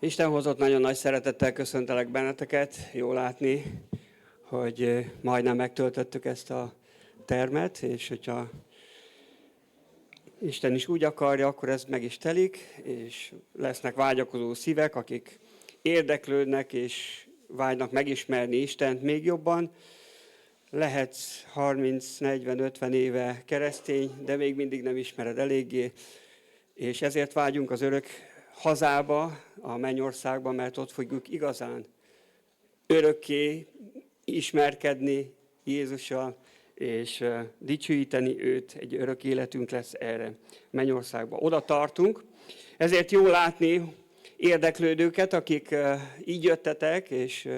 Isten hozott, nagyon nagy szeretettel köszöntelek benneteket. Jó látni, hogy majdnem megtöltöttük ezt a termet, és hogyha Isten is úgy akarja, akkor ez meg is telik, és lesznek vágyakozó szívek, akik érdeklődnek és vágynak megismerni Istent még jobban. lehetsz 30, 40, 50 éve keresztény, de még mindig nem ismered eléggé, és ezért vágyunk az örök hazába, a mennyországba, mert ott fogjuk igazán örökké ismerkedni Jézussal, és dicsőíteni őt, egy örök életünk lesz erre mennyországba. Oda tartunk, ezért jó látni érdeklődőket, akik így jöttetek, és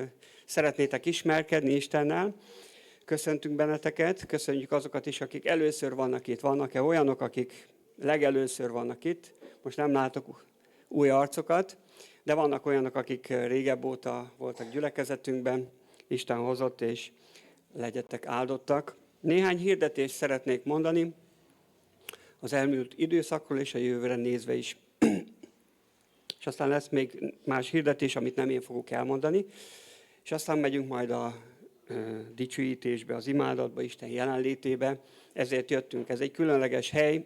szeretnétek ismerkedni Istennel. Köszöntünk benneteket, köszönjük azokat is, akik először vannak itt. Vannak-e olyanok, akik legelőször vannak itt? Most nem látok új arcokat, de vannak olyanok, akik régebb óta voltak gyülekezetünkben, Isten hozott, és legyetek áldottak. Néhány hirdetést szeretnék mondani az elmúlt időszakról és a jövőre nézve is. És aztán lesz még más hirdetés, amit nem én fogok elmondani. És aztán megyünk majd a dicsőítésbe, az imádatba, Isten jelenlétébe. Ezért jöttünk. Ez egy különleges hely.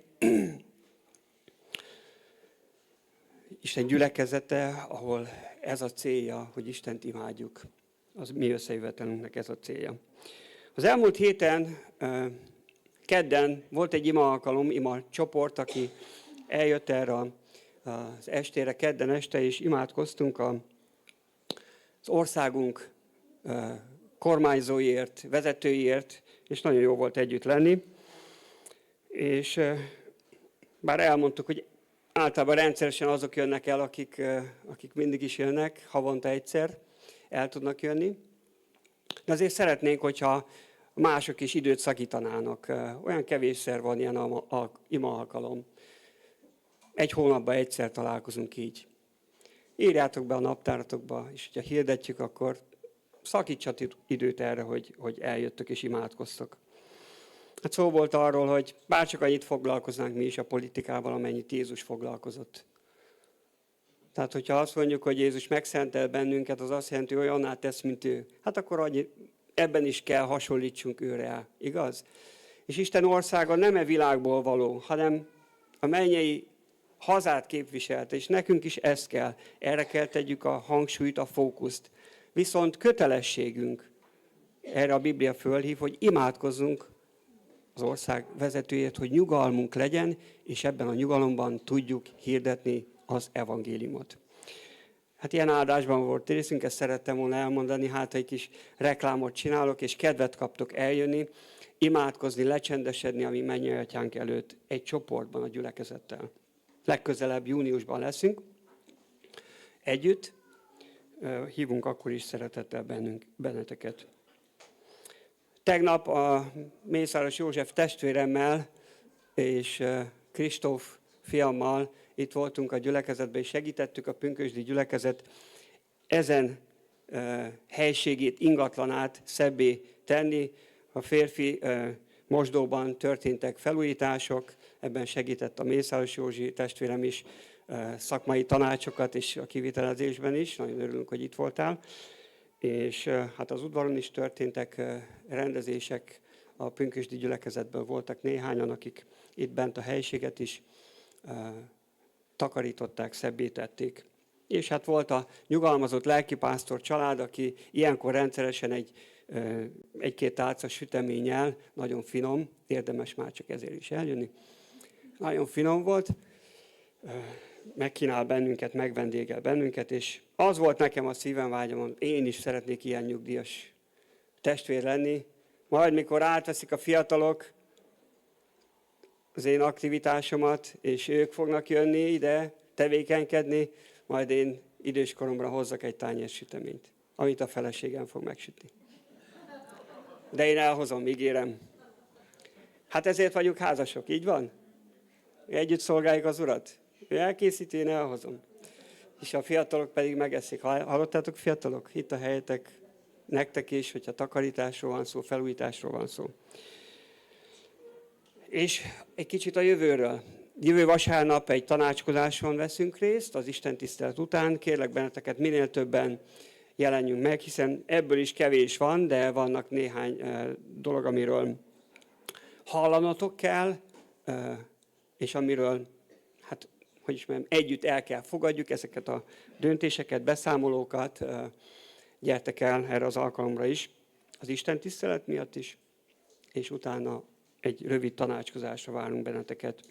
Isten gyülekezete, ahol ez a célja, hogy Istent imádjuk. Az mi összejövetelünknek ez a célja. Az elmúlt héten, kedden volt egy ima alkalom, ima csoport, aki eljött erre az estére, kedden este, és imádkoztunk az országunk kormányzóiért, vezetőiért, és nagyon jó volt együtt lenni. És bár elmondtuk, hogy általában rendszeresen azok jönnek el, akik mindig is jönnek, havonta egyszer el tudnak jönni. De azért szeretnénk, hogyha mások is időt szakítanának. Olyan kevésszer van ilyen ima alkalom. Egy hónapban egyszer találkozunk így. Írjátok be a naptáratokba, és ha hirdetjük, akkor szakítsatok időt erre, hogy eljöttök és imádkoztok. Hát szó volt arról, hogy bárcsak annyit foglalkoznánk mi is a politikával, amennyit Jézus foglalkozott. Tehát, hogyha azt mondjuk, hogy Jézus megszentel bennünket, az azt jelenti, hogy olyanná tesz, mint ő. Hát akkor ebben is kell hasonlítsunk őre, igaz? És Isten országa nem e világból való, hanem a mennyei hazát képviselte, és nekünk is ez kell. Erre kell tegyük a hangsúlyt, a fókuszt. Viszont kötelességünk, erre a Biblia fölhív, hogy imádkozzunk az ország vezetőjét, hogy nyugalmunk legyen, és ebben a nyugalomban tudjuk hirdetni az evangéliumot. Hát ilyen áldásban volt részünk, ezt szerettem volna elmondani, hát egy kis reklámot csinálok, és kedvet kaptok eljönni, imádkozni, lecsendesedni a mi mennyei atyánk előtt egy csoportban a gyülekezettel. Legközelebb júniusban leszünk együtt, hívunk akkor is szeretettel benneteket. Tegnap a Mészáros József testvéremmel és Kristóf fiammal itt voltunk a gyülekezetben, és segítettük a pünkösdi gyülekezet ezen helységét, ingatlanát szebbé tenni. A férfi mosdóban történtek felújítások, ebben segített a Mészáros Józsi testvérem is, szakmai tanácsokat és a kivitelezésben is. Nagyon örülünk, hogy itt voltál. És hát az udvaron is történtek rendezések, a pünkösdi gyülekezetből voltak néhányan, akik itt bent a helyiséget is takarították, szebbé tették. És hát volt a nyugalmazott lelkipásztor család, aki ilyenkor rendszeresen egy-két tálca süteménnyel, nagyon finom, érdemes már csak ezért is eljönni. Nagyon finom volt, megkínál bennünket, megvendégel bennünket, és az volt nekem a szívem vágyam, én is szeretnék ilyen nyugdíjas testvér lenni. Majd, mikor átveszik a fiatalok az én aktivitásomat, és ők fognak jönni ide, tevékenykedni, majd én időskoromra hozzak egy tányér süteményt, amit a feleségem fog megsütni. De én elhozom, ígérem. Hát ezért vagyunk házasok, így van? Együtt szolgáljuk az Urat. Ő elkészíti, én elhozom. És a fiatalok pedig megeszik. Hallottátok, fiatalok? Itt a helyetek, nektek is, hogyha takarításról van szó, felújításról van szó. És egy kicsit a jövőről. Jövő vasárnap egy tanácskozáson veszünk részt, az Isten tisztelet után. Kérlek benneteket, minél többen jelenjünk meg, hiszen ebből is kevés van, de vannak néhány dolog, amiről hallanotok kell, és amiről, hát, hogy is mondjam, együtt el kell fogadjuk ezeket a döntéseket, beszámolókat. Gyertek el erre az alkalomra is. az Isten tisztelet miatt is, és utána egy rövid tanácskozásra várunk benneteket.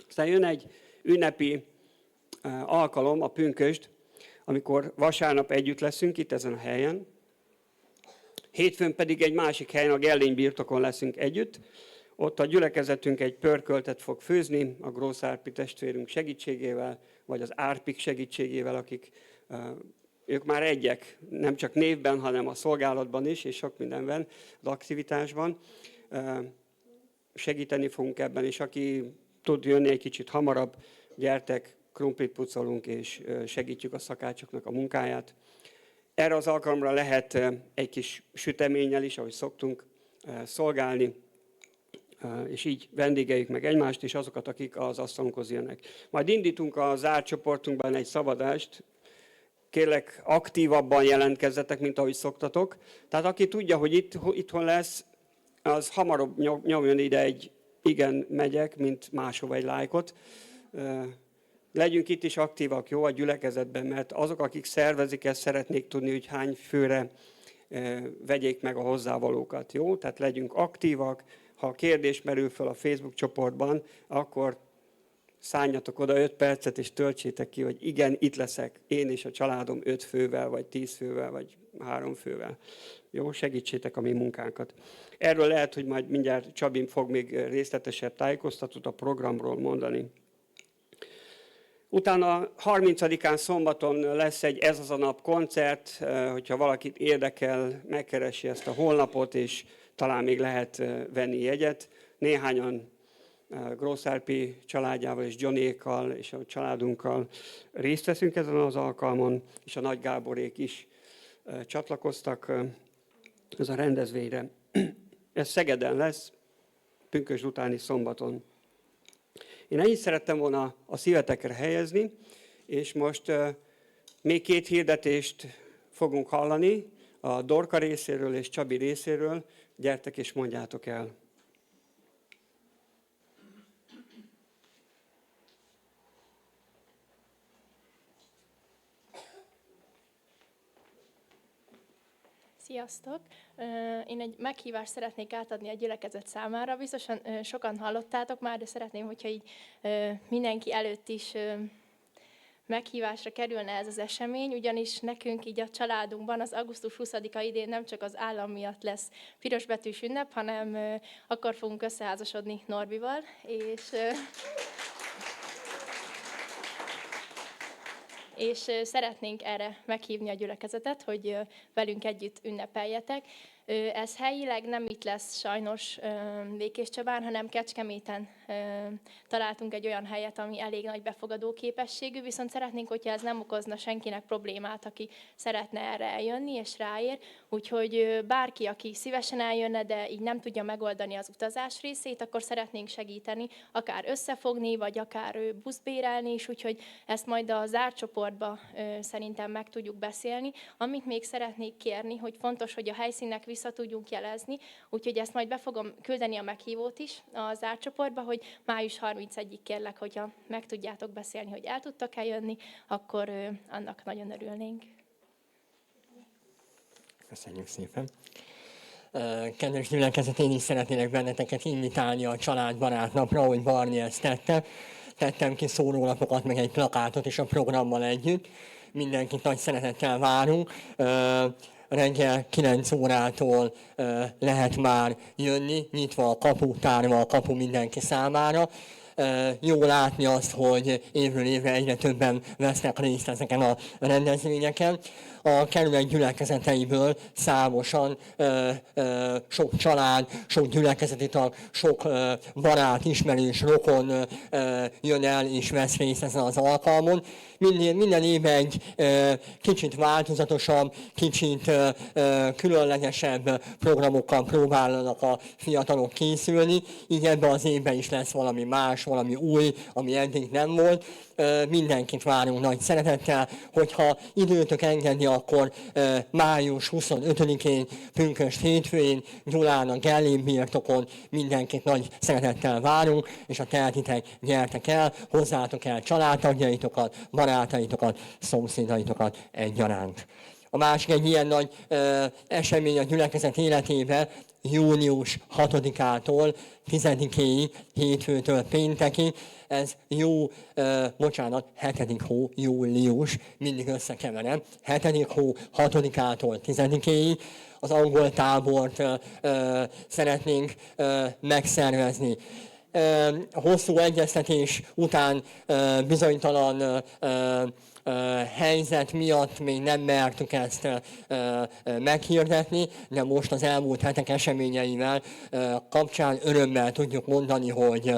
Aztán jön egy ünnepi alkalom, a pünkösd, amikor vasárnap együtt leszünk itt ezen a helyen, hétfőn pedig egy másik helyen, a Gellény birtokon leszünk együtt. Ott a gyülekezetünk egy pörköltet fog főzni a Grósz Árpi testvérünk segítségével, vagy az Árpik segítségével, akik ők már egyek, nem csak névben, hanem a szolgálatban is, és sok mindenben, az aktivitásban. Segíteni fogunk ebben, és aki tud jönni egy kicsit hamarabb, gyertek, krumplit pucolunk, és segítjük a szakácsoknak a munkáját. Erre az alkalomra lehet egy kis süteménnyel is, ahogy szoktunk szolgálni, és így vendégeljük meg egymást, és azokat, akik az asztalunkhoz jönnek. Majd indítunk a zárt csoportunkban egy szabadást, kérlek aktívabban jelentkezzetek, mint ahogy szoktatok. Tehát aki tudja, hogy itthon lesz, az hamarabb nyomjon ide egy igen, megyek, mint máshova egy lájkot. Legyünk itt is aktívak, jó, a gyülekezetben, mert azok, akik szervezik ezt, szeretnék tudni, hogy hány főre vegyék meg a hozzávalókat, jó? Tehát legyünk aktívak. Ha a kérdés merül fel a Facebook csoportban, akkor szálljatok oda 5 percet, és töltsétek ki, hogy igen, itt leszek, én és a családom 5 fővel, vagy 10 fővel, vagy 3 fővel. Jó, segítsétek a mi munkánkat. Erről lehet, hogy majd mindjárt Csabin fog még részletesebb tájékoztatót a programról mondani. Utána 30-án szombaton lesz egy Ez az a nap koncert, hogyha valakit érdekel, megkeresi ezt a honlapot, és talán még lehet venni jegyet. Néhányan Grósz Árpi családjával és Johnnyékkal és a családunkkal részt veszünk ezen az alkalmon, és a Nagy Gáborék is csatlakoztak ez a rendezvényre. Ez Szegeden lesz, pünkösd utáni szombaton. Én ennyit szerettem volna a szívetekre helyezni, és most még 2 hirdetést fogunk hallani, a Dorka részéről és Csabi részéről. Gyertek és mondjátok el. Sziasztok! Én egy meghívást szeretnék átadni a gyülekezet számára. Biztosan sokan hallottátok már, de szeretném, hogyha így mindenki előtt is meghívásra kerülne ez az esemény, ugyanis nekünk így a családunkban az augusztus 20-a idén nem csak az állam miatt lesz pirosbetűs ünnep, hanem akkor fogunk összeházasodni Norbival, és szeretnénk erre meghívni a gyülekezetet, hogy velünk együtt ünnepeljetek. Ez helyileg nem itt lesz sajnos Békéscsabán, hanem Kecskeméten találtunk egy olyan helyet, ami elég nagy befogadó képességű, viszont szeretnénk, hogyha ez nem okozna senkinek problémát, aki szeretne erre eljönni és ráér. Úgyhogy bárki, aki szívesen eljönne, de így nem tudja megoldani az utazás részét, akkor szeretnénk segíteni, akár összefogni, vagy akár buszt bérelni is, úgyhogy ezt majd a zárt csoportba szerintem meg tudjuk beszélni. Amit még szeretnék kérni, hogy fontos, hogy a helyszínnek vissza tudjunk jelezni, úgyhogy ezt majd be fogom küldeni a meghívót is a zárt csoportba, hogy május 31-ig kérlek, hogyha meg tudjátok beszélni, hogy el tudtak-e jönni, akkor annak nagyon örülnénk. Köszönjük szépen. Kedves gyülekezet, én is szeretnélek benneteket invitálni a családbarát napra, ahogy Barni ezt tette. Tettem ki szórólapokat, meg egy plakátot is a programmal együtt. Mindenkit nagy szeretettel várunk. Reggel 9 órától lehet már jönni, nyitva a kapu, tárva a kapu mindenki számára. Jó látni azt, hogy évről évre egyre többen vesznek részt ezeken a rendezvényeken. A kerület gyülekezeteiből számosan, sok család, sok gyülekezeti tag, sok barát, ismerős, rokon jön el és vesz részt ezen az alkalmon. Minden évben egy kicsit változatosabb, kicsit különlegesebb programokkal próbálnak a fiatalok készülni, így ebben az évben is lesz valami más, valami új, ami eddig nem volt. Mindenkit várunk nagy szeretettel, hogyha időtök engedi, akkor május 25-én, pünkösd hétfőjén, Gyulán a Gellény birtokon mindenkit nagy szeretettel várunk, és ha tehetitek, gyertek el, hozzátok el családtagjaitokat, barátaitokat, szomszédaitokat egyaránt. A másik egy ilyen nagy esemény a gyülekezet életében június 6-ától 10-éig, hétfőtől péntekig, ez hetedik hó, július, mindig összekeverem, 7. hó 6-ától 10-éig az angol tábort szeretnénk megszervezni. Hosszú egyeztetés után bizonytalan helyzet miatt még nem mertük ezt meghirdetni, de most az elmúlt hetek eseményeivel kapcsán örömmel tudjuk mondani, hogy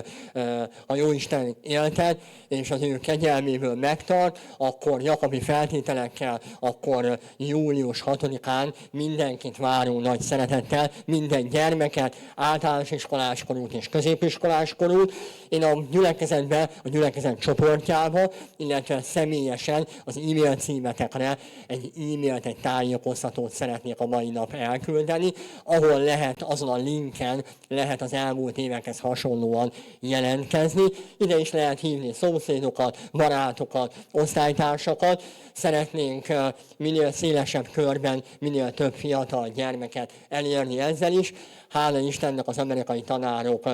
a Jóisten éltet, és az ő kegyelméből megtart, akkor Jakobi feltételekkel, akkor július 6-án mindenkit várunk nagy szeretettel, minden gyermeket, általános iskoláskorút és középiskoláskorút. Én a gyülekezetben, a gyülekezet csoportjába, illetve személyesen az e-mail címetekre egy e-mailt, egy tájékoztatót szeretnék a mai nap elküldeni, ahol lehet azon a linken, lehet az elmúlt évekhez hasonlóan jelentkezni. Ide is lehet hívni szomszédokat, barátokat, osztálytársakat. Szeretnénk minél szélesebb körben, minél több fiatal gyermeket elérni ezzel is. Hála Istennek az amerikai tanárok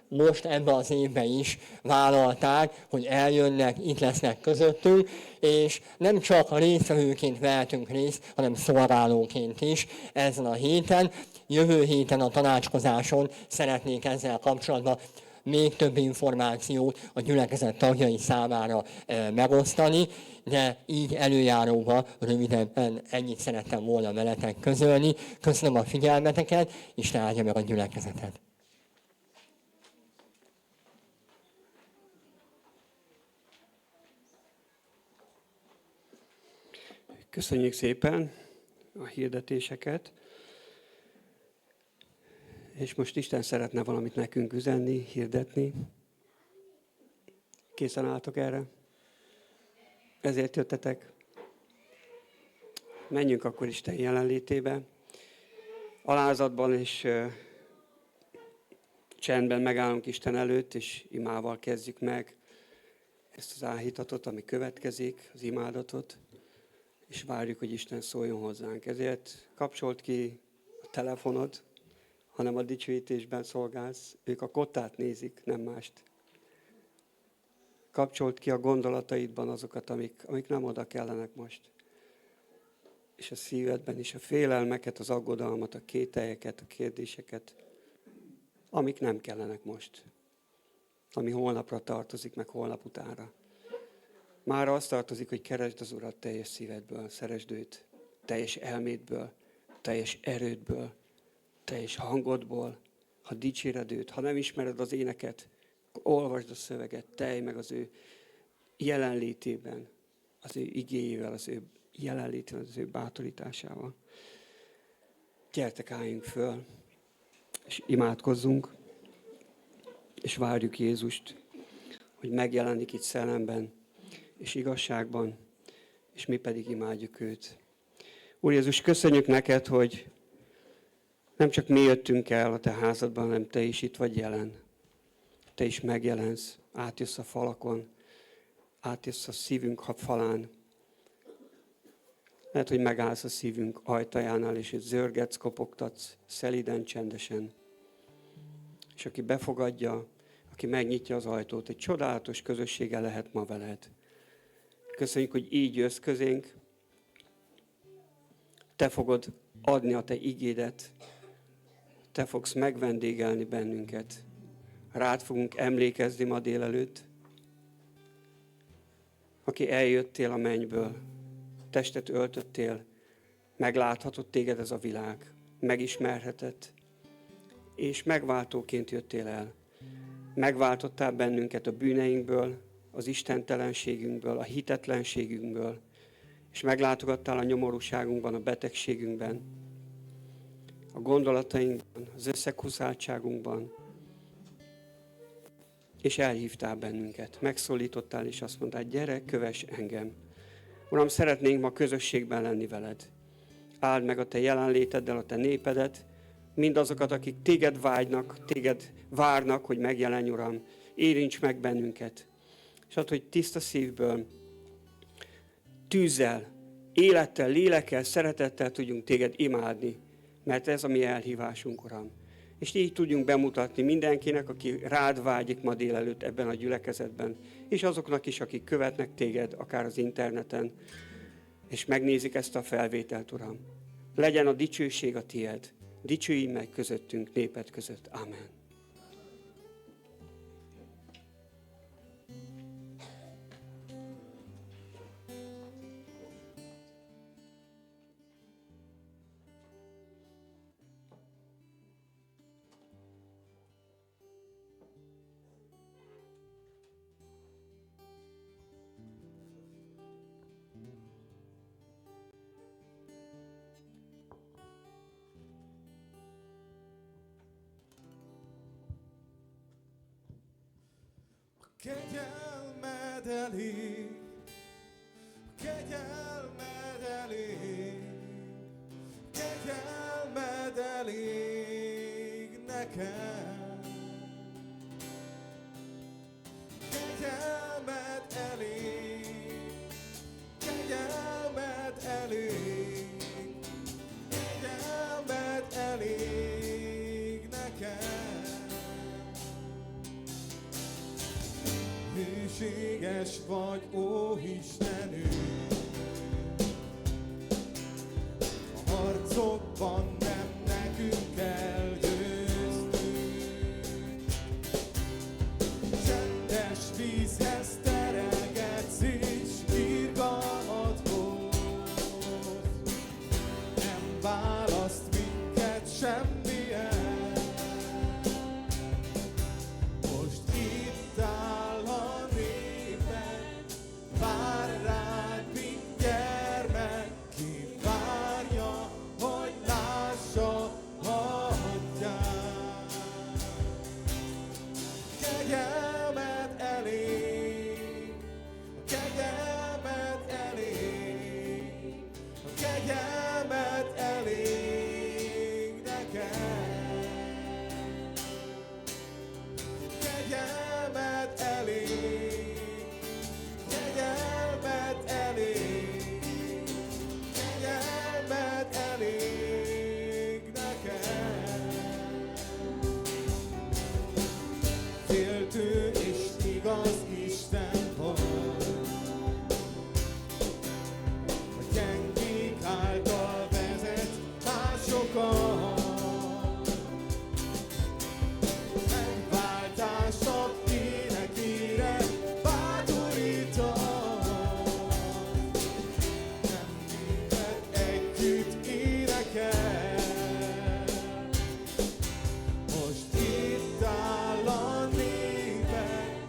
most ebben az évben is vállalták, hogy eljönnek, itt lesznek közöttünk, és nem csak a résztvevőként vehetünk részt, hanem szolgálóként is ezen a héten. Jövő héten a tanácskozáson szeretnék ezzel kapcsolatban még több információt a gyülekezet tagjai számára megosztani, de így előjáróban röviden ennyit szerettem volna veletek közölni. Köszönöm a figyelmeteket, Isten áldja meg a gyülekezetet. Köszönjük szépen a hirdetéseket. És most Isten szeretne valamit nekünk üzenni, hirdetni. Készen álltok erre? Ezért jöttetek? Menjünk akkor Isten jelenlétébe. Alázatban és csendben megállunk Isten előtt, és imával kezdjük meg ezt az áhítatot, ami következik, az imádatot, és várjuk, hogy Isten szóljon hozzánk. Ezért kapcsolt ki a telefonod, hanem a dicsőítésben szolgálsz. Ők a kottát nézik, nem mást. Kapcsolt ki a gondolataidban azokat, amik nem oda kellenek most. És a szívedben is a félelmeket, az aggodalmat, a kételyeket, a kérdéseket, amik nem kellenek most. Ami holnapra tartozik, meg holnap utánra. Már az tartozik, hogy keresd az Urat teljes szívedből, szeresd őt, teljes elmédből, teljes erődből, teljes hangodból, ha dicséred őt, ha nem ismered az éneket, olvasd a szöveget, telj meg az ő jelenlétében, az ő igéjével, az ő jelenlétében, az ő bátorításával. Gyertek, álljunk föl, és imádkozzunk, és várjuk Jézust, hogy megjelenik itt szellemben, és igazságban, és mi pedig imádjuk őt. Úr Jézus, köszönjük neked, hogy nem csak mi jöttünk el a te házadban, hanem te is itt vagy jelen. Te is megjelensz, átjössz a falakon, átjössz a szívünk falán. Lehet, hogy megállsz a szívünk ajtajánál, és zörgetsz, kopogtatsz, szeliden, csendesen. És aki befogadja, aki megnyitja az ajtót, egy csodálatos közössége lehet ma veled. Köszönjük, hogy így jössz közénk. Te fogod adni a te igédet. Te fogsz megvendégelni bennünket. Rád fogunk emlékezni ma délelőtt. Aki eljöttél a mennyből, testet öltöttél, megláthatott téged ez a világ, megismerhetett, és megváltóként jöttél el. Megváltottál bennünket a bűneinkből, az istentelenségünkből, a hitetlenségünkből, és meglátogattál a nyomorúságunkban, a betegségünkben, a gondolatainkban, az összekuszáltságunkban, és elhívtál bennünket, megszólítottál, és azt mondtál, gyere, kövess engem. Uram, szeretnénk ma közösségben lenni veled. Áld meg a te jelenléteddel a te népedet, mindazokat, akik téged vágynak, téged várnak, hogy megjelenj, Uram. Érints meg bennünket. És add, hogy tiszta szívből, tűzzel élettel, lélekkel, szeretettel tudjunk téged imádni, mert ez a mi elhívásunk, Uram. És így tudjunk bemutatni mindenkinek, aki rád vágyik ma délelőtt ebben a gyülekezetben, és azoknak is, akik követnek téged, akár az interneten, és megnézik ezt a felvételt, Uram. Legyen a dicsőség a tied. Dicsőj meg közöttünk, néped között. Amen. Kegyelmed elég, kegyelmed elég, kegyelmed elég nekem. Kegyelmed elég, kegyelmed elég, kegyelmed elég nekem. Hűséges vagy, ó Istenünk, a harcokban nem nekünk kell győznünk. Csendes vízhez terelgetsz és irgalmat hoz, nem választ minket semmilyen. Most itt áll a néped, vár rád, mint gyermek, ki várja, hogy lássa atyát. Kegyelmed elég, kegyelmed elég, kegyelmed elég nekem. Kegyelmed elég, kegyelmed elég, kegyelmed elég nekem. Féltő és igaz Isten vagy, a gyengék által vezet másokat. Megváltások énekére bátorítasz, nem minket együtt énekel. Most itt áll a néped,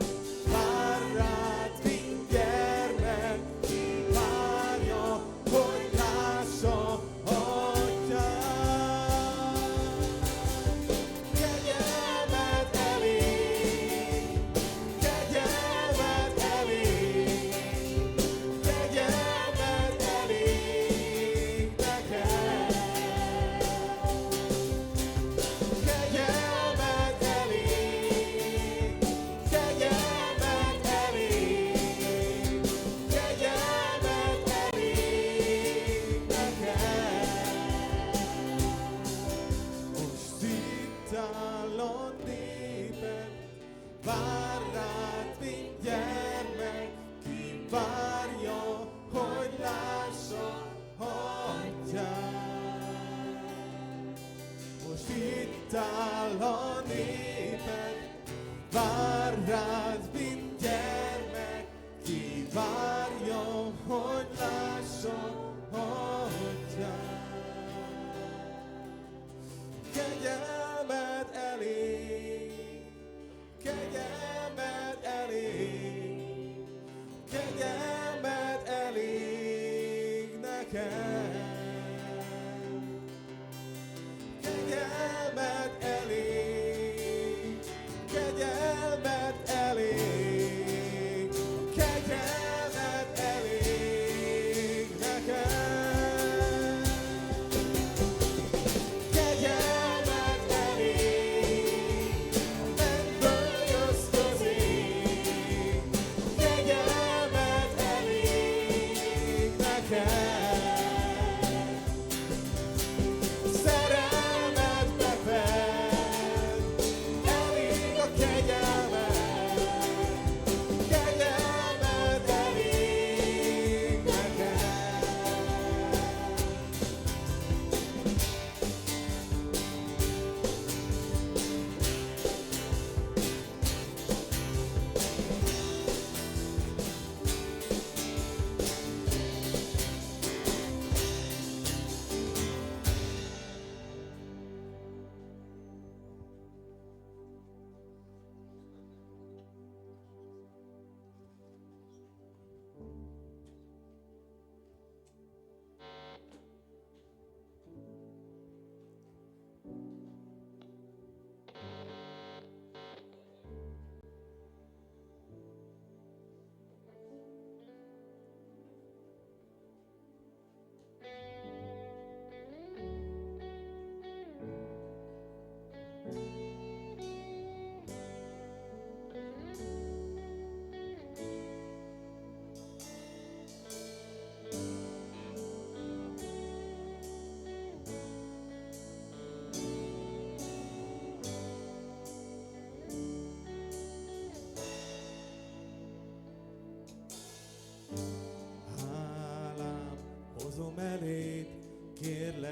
vár rád, mint gyermek, ki várja, hogy lássa atyát. Kegyelmed elég, kegyelmed elég, kegyelmed elég nekem. Kegyelmed elég, kegyelmed elég, kegyelmed elég nekem. Most itt áll a néped, vár rád, mint gyermek, ki várja, hogy lássa atyát. Most itt áll a néped, vár rád, mint gyermek, ki várja, hogy lássa atyát. Kegyelmed elég, kegyelmed elég, kegyelmed elég nekem. Kegyelmed elég, kegyelmed elég.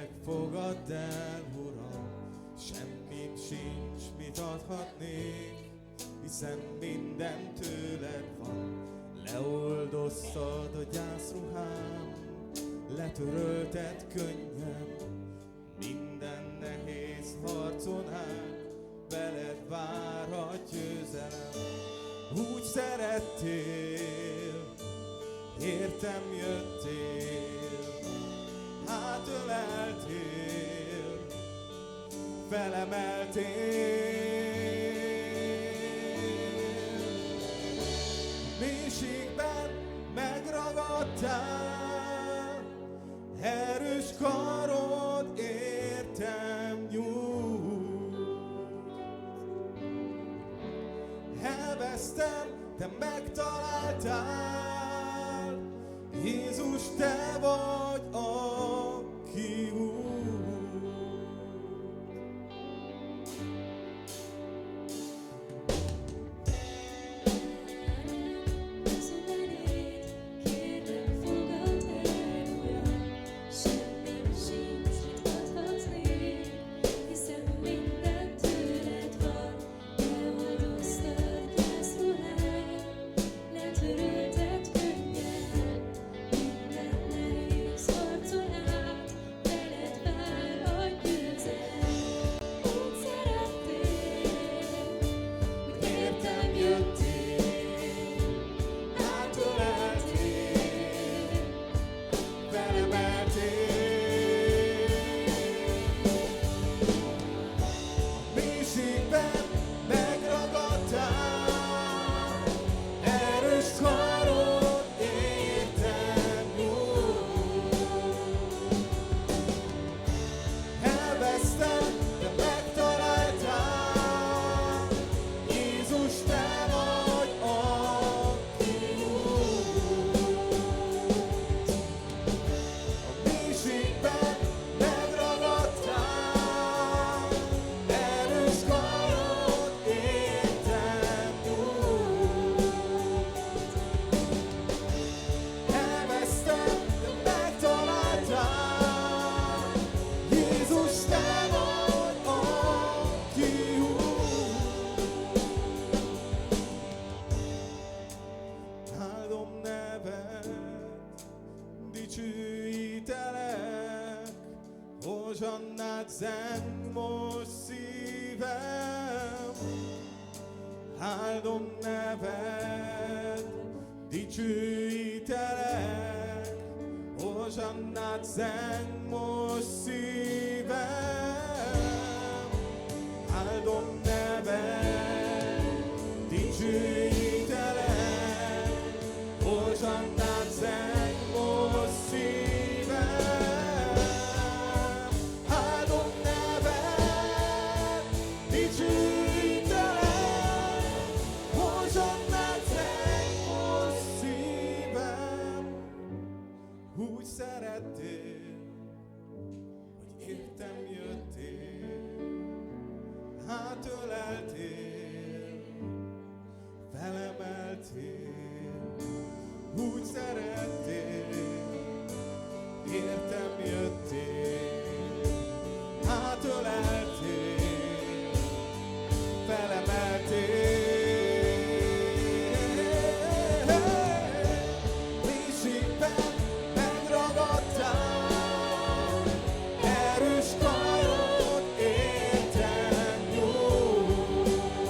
megfogadd el, Uram, semmit sincs, mit adhatnék, hiszen minden tőled van. Leoldoztad a gyászruhám, letörölted könnyem, minden nehéz harcon át, veled vár a győzelem. Úgy szerettél, értem jöttél, átöleltél, felemeltél. Mélységben megragadtál, erős karod értem nyújt. Elvesztem, te megtaláltál, Jézus, te vagy, aki út. Hozsannát zeng most szívem, áldom neved, dicsőítelek. Hozsannát zeng most szívem, áldom neved, dicsőítelek. Hozsannát zeng most szívem. Úgy szerettél, hogy értem jöttél, átöleltél, felemeltél. Úgy szerettél, értem jöttél, átöleltél, felemeltél. Erős karod értem nyújt.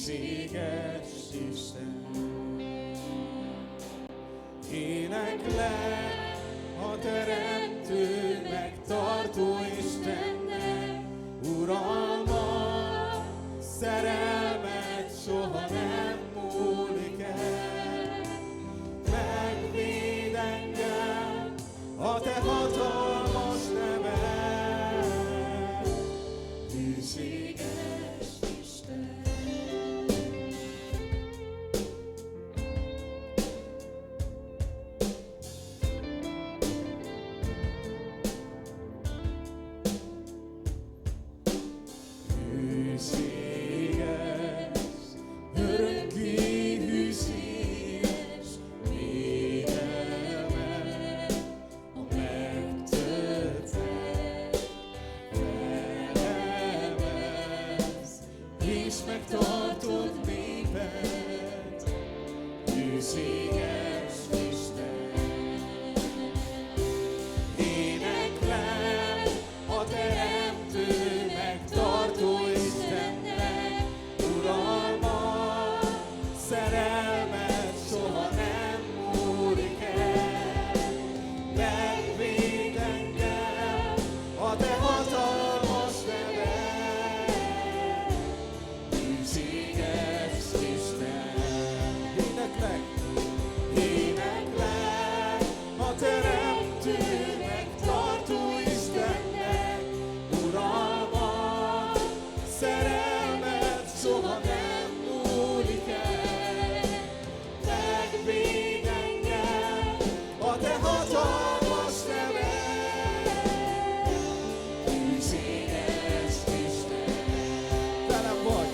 hűséges Isten. Éneklek a teremtő, megtartó Istennek, uralmat, szerelmet soha nem múlik el. Megvéd engem a te hatalmas neved, hűséges Isten. Hűséges, örökké hűséges, védelmed a megtöltett, felemez, és megtartod néped, hűséges Isten. Éneklem a teremtő, megtartó Istennek, uralmat, szerelmet soha nem múlik el. Megvéd engem a te hatalmas neved, hűséges Isten. Éneklek a teremtő, megtartó Istennek, uralmat, szerelmet soha nem múlik el. Megvéd engem a te hatalmas neved, hűséges Isten. Velem vagy,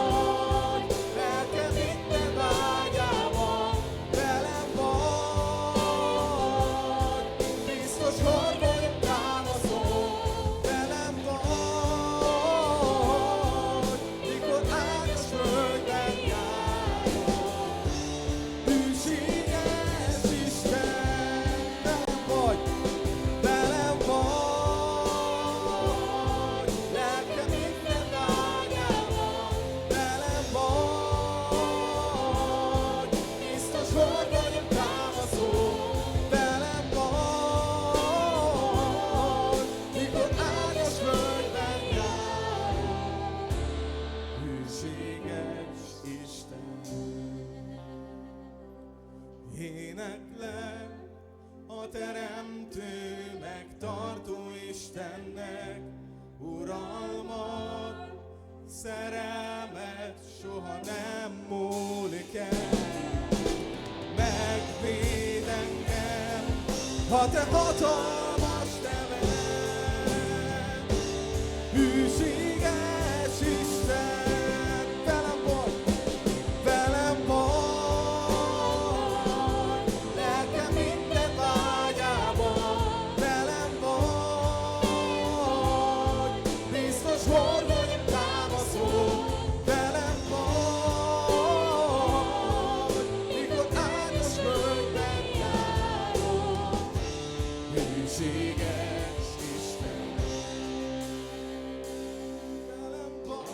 lelkem minden vágyában, velem vagy, biztos horgonyom támaszol, velem vagy, mikor ágyas földben járok. Hűséges Isten, velem vagy, lelkem minden vágyában, velem vagy, biztos horgonyom támaszol, velem vagy, mikor ágyas földben járok. Hűséges Isten. Éneklek a teremtő, megtartó Istennek, uralmat, szerelmet soha nem múlik el. Megvéd engem a te hatalmas neved, hűséges Isten. Velem vagy, lelkem minden vágyában, velem vagy, biztos horgonyom támaszol, velem vagy, mikor ágyas földben járok. Hűséges Isten. Velem vagy,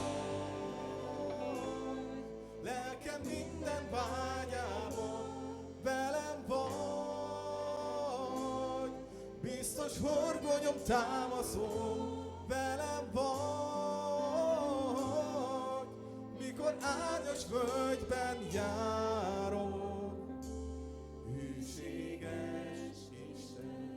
lelkem minden vágyában, velem vagy, biztos horgonyom támaszol, velem vagy, mikor ágyas völgyben járok. Hűséges Isten.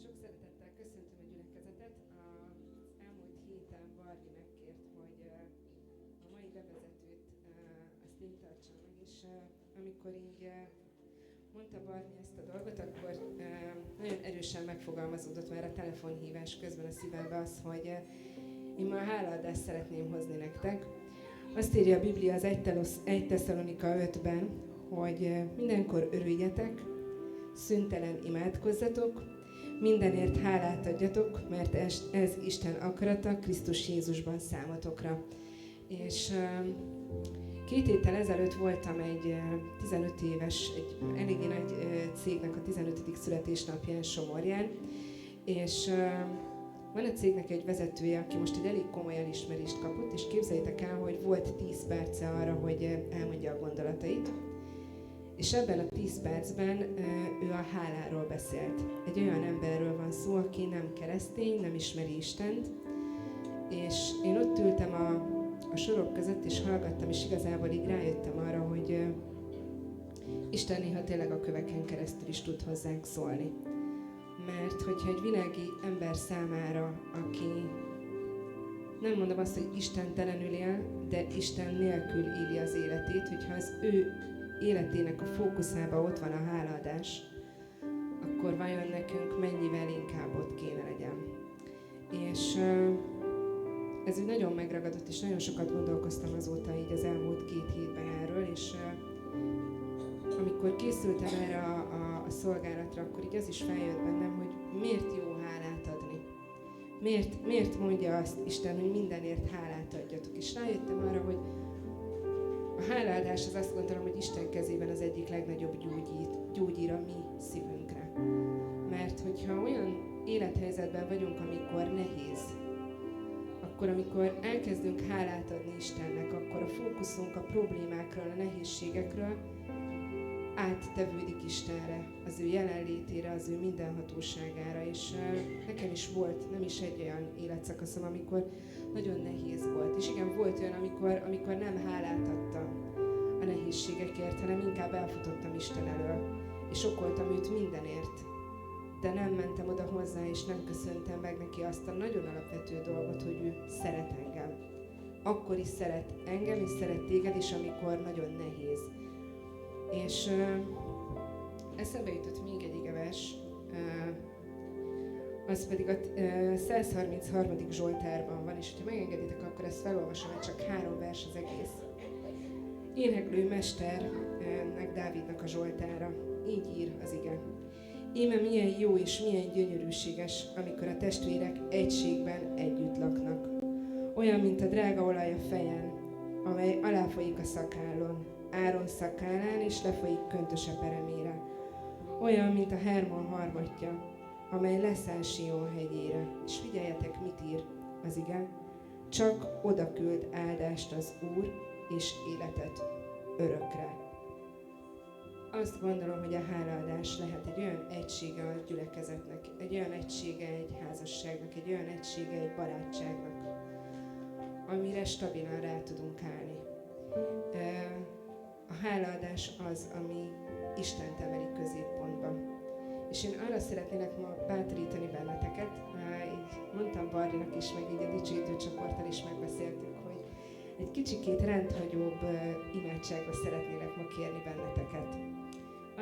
Sok szeretettel köszöntöm a gyülekezetet. Az elmúlt héten Barbi megkért, hogy a mai bevezetőt azt én tartsam meg, és amikor így mondta Barbi ezt a dolgot, akkor nagyon erősen megfogalmazódott már a telefonhívás közben a szívembe az, hogy én ma a hálaadást szeretném hozni nektek. Azt írja a Biblia az 1 Tesszalonika 5-ben, hogy mindenkor örüljetek, szüntelen imádkozzatok, mindenért hálát adjatok, mert ez Isten akarata Krisztus Jézusban számotokra. És 2 héttel ezelőtt voltam egy 15 éves, egy eléggé nagy cégnek a 15. születésnapján Somorján, és van a cégnek egy vezetője, aki most egy elég komoly elismerést kapott, és képzeljétek el, hogy volt 10 perce arra, hogy elmondja a gondolatait. És ebben a 10 percben ő a háláról beszélt. Egy olyan emberről van szó, aki nem keresztény, nem ismeri Istent, és én ott ültem a sorok között, és hallgattam, és igazából így rájöttem arra, hogy Isten néha tényleg a köveken keresztül is tud hozzánk szólni. Mert hogyha egy világi ember számára, aki nem mondom azt, hogy istentelenül él, de Isten nélkül éli az életét, hogyha az ő életének a fókuszában ott van a hálaadás, akkor vajon nekünk mennyivel inkább ott kéne legyen. És ez úgy nagyon megragadott, és nagyon sokat gondolkoztam azóta így az elmúlt 2 hétben erről, és amikor készültem erre a szolgálatra, akkor így az is feljött bennem, hogy miért jó hálát adni. Miért mondja azt Isten, hogy mindenért hálát adjatok. És rájöttem arra, hogy a hálaadás az azt gondolom, hogy Isten kezében az egyik legnagyobb gyógyír a mi szívünkre. Mert hogyha olyan élethelyzetben vagyunk, amikor nehéz, akkor amikor elkezdünk hálát adni Istennek, akkor a fókuszunk a problémákról, a nehézségekről áttevődik Istenre, az ő jelenlétére, az ő mindenhatóságára, és nekem is volt nem is egy olyan életszakaszom, amikor nagyon nehéz volt. És igen, volt olyan, amikor nem hálát adtam a nehézségekért, hanem inkább elfutottam Isten elől, és okoltam őt mindenért. De nem mentem oda hozzá, és nem köszöntem meg neki azt a nagyon alapvető dolgot, hogy ő szeret engem. Akkor is szeret engem, és szeret téged is, amikor nagyon nehéz. És eszembe jutott még egy igevers, az pedig a 133. Zsoltárban van, és hogyha megengeditek, akkor ezt felolvasom, mert csak 3 vers az egész. Éneklő mesternek, Dávidnak a Zsoltára, így ír az ige. Íme milyen jó és milyen gyönyörűséges, amikor a testvérek egységben együtt laknak. Olyan, mint a drága olaj a fejen, amely aláfolyik a szakállon, Áron szakállán, és lefolyik köntöse peremére. Olyan, mint a Hermon harmatja, amely leszáll Sion hegyére. És figyeljetek, mit ír az ige. Csak oda küld áldást az Úr, és életet örökre. Azt gondolom, hogy a hálaadás lehet egy olyan egysége a gyülekezetnek, egy olyan egysége egy házasságnak, egy olyan egysége egy barátságnak, amire stabilan rá tudunk állni. A hálaadás az, ami Istent emeli középpontba. És én arra szeretnélek ma bátorítani benneteket, így mondtam Barrinak is, meg így a dicsőítő csoporttal is megbeszéltük, hogy egy kicsikét rendhagyóbb imádságba szeretnélek ma kérni benneteket.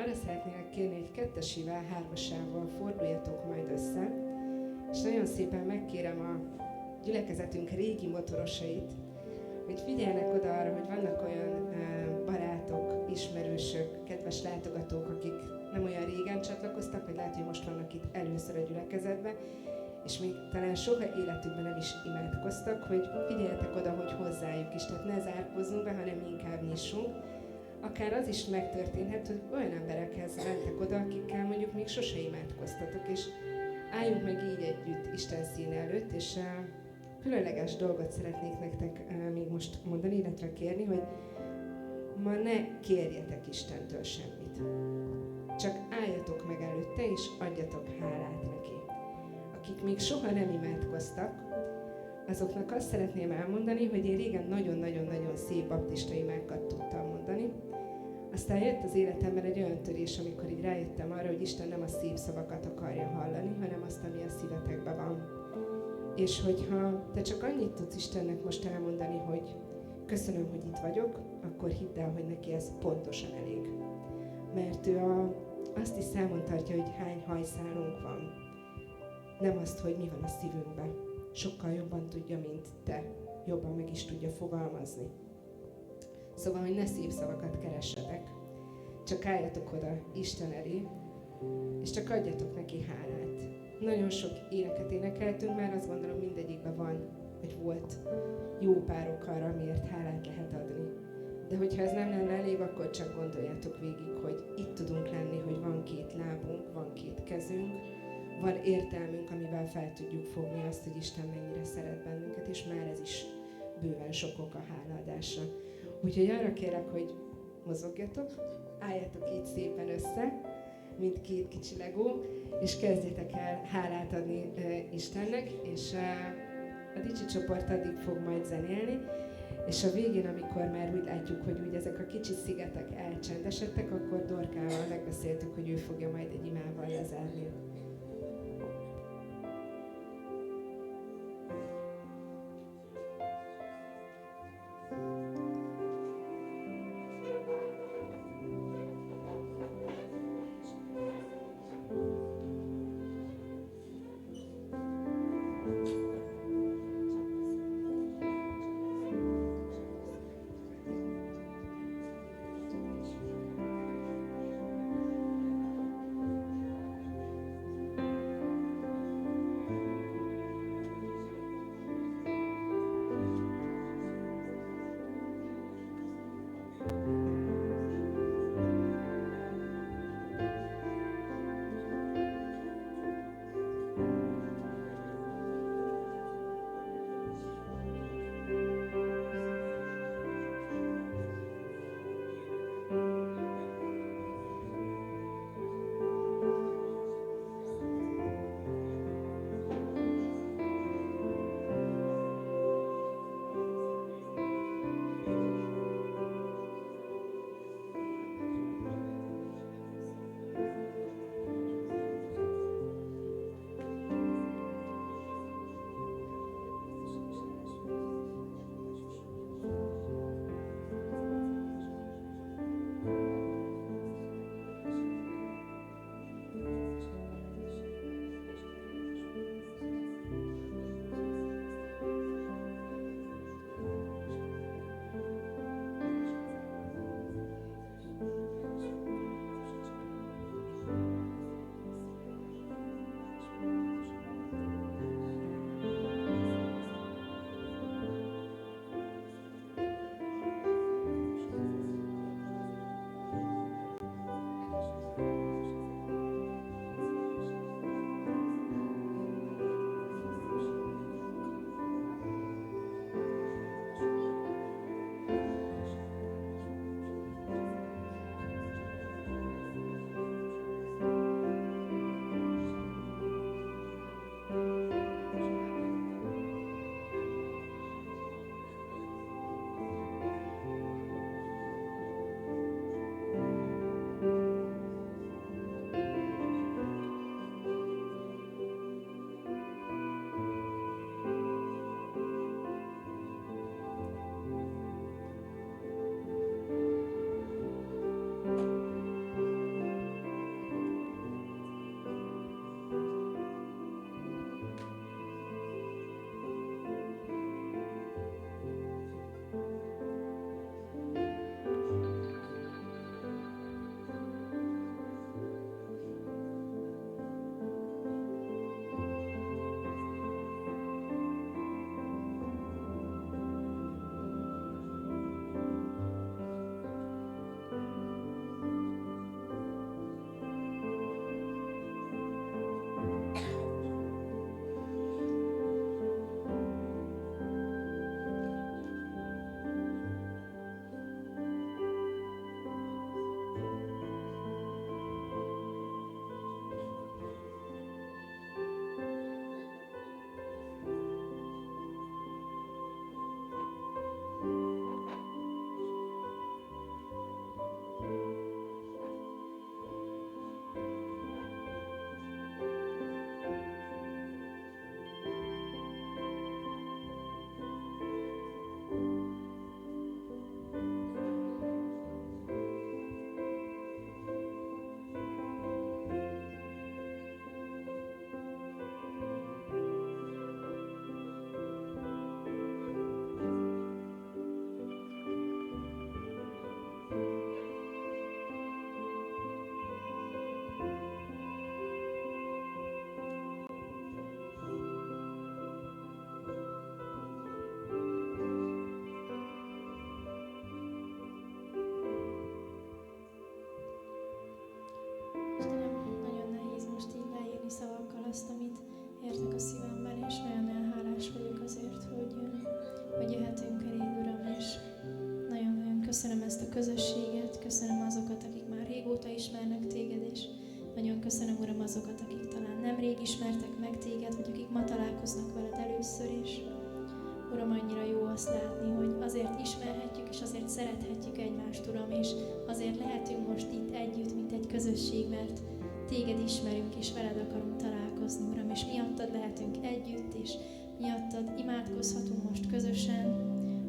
Arra szeretnélek kérni, hogy 2-esével, 3-asával forduljatok majd össze, és nagyon szépen megkérem a gyülekezetünk régi motorosait, hogy figyeljenek oda arra, hogy vannak olyan barátok, ismerősök, kedves látogatók, akik nem olyan régen csatlakoztak, vagy lehet, hogy most vannak itt először a gyülekezetben, és még talán soha életükben nem is imádkoztak, hogy figyeljetek oda, hogy hozzájuk is, tehát ne zárkózzunk be, hanem inkább nyissunk. Akár az is megtörténhet, hogy olyan emberekhez mentek oda, akikkel mondjuk még sose imádkoztatok, és álljunk meg így együtt Isten színe előtt, és különleges dolgot szeretnék nektek még most mondani, illetve kérni, hogy ma ne kérjetek Istentől semmit. Csak álljatok meg előtte, és adjatok hálát neki. Akik még soha nem imádkoztak, azoknak azt szeretném elmondani, hogy én régen nagyon-nagyon-nagyon szép baptista imákat tudtam mondani. Aztán jött az életemben egy olyan törés, amikor így rájöttem arra, hogy Isten nem a szép szavakat akarja hallani, hanem azt, ami a szívetekben van. És hogyha te csak annyit tudsz Istennek most elmondani, hogy köszönöm, hogy itt vagyok, akkor hidd el, hogy neki ez pontosan elég. Mert ő azt is számon tartja, hogy hány hajszálunk van. Nem azt, hogy mi van a szívünkben. Sokkal jobban tudja, mint te. Jobban meg is tudja fogalmazni. Szóval, hogy ne szép szavakat keressetek, csak álljatok oda Isten elé, és csak adjatok neki hálát. Nagyon sok éneket énekeltünk már, azt gondolom mindegyikben van, vagy volt jó pár ok arra, amiért hálát lehet adni. De hogyha ez nem lenne elég, akkor csak gondoljátok végig, hogy itt tudunk lenni, hogy van két lábunk, van két kezünk, van értelmünk, amivel fel tudjuk fogni azt, hogy Isten mennyire szeret bennünket, és már ez is bőven sok ok a hálaadásra. Úgyhogy arra kérek, hogy mozogjatok, álljatok így szépen össze, mint két kicsi legó, és kezdjetek el hálát adni Istennek, és a Dicsi csoport addig fog majd zenélni, és a végén, amikor már úgy látjuk, hogy úgy ezek a kicsi szigetek elcsendesedtek, akkor Dorkával megbeszéltük, hogy ő fogja majd egy imával lezárni. Nagyon köszönöm, Uram, azokat, akik talán nemrég ismertek meg Téged, vagy akik ma találkoznak veled először is. Uram, annyira jó azt látni, hogy azért ismerhetjük, és azért szerethetjük egymást, Uram, és azért lehetünk most itt együtt, mint egy közösség, mert Téged ismerünk, és veled akarunk találkozni, Uram, és miattad lehetünk együtt, és miattad imádkozhatunk most közösen.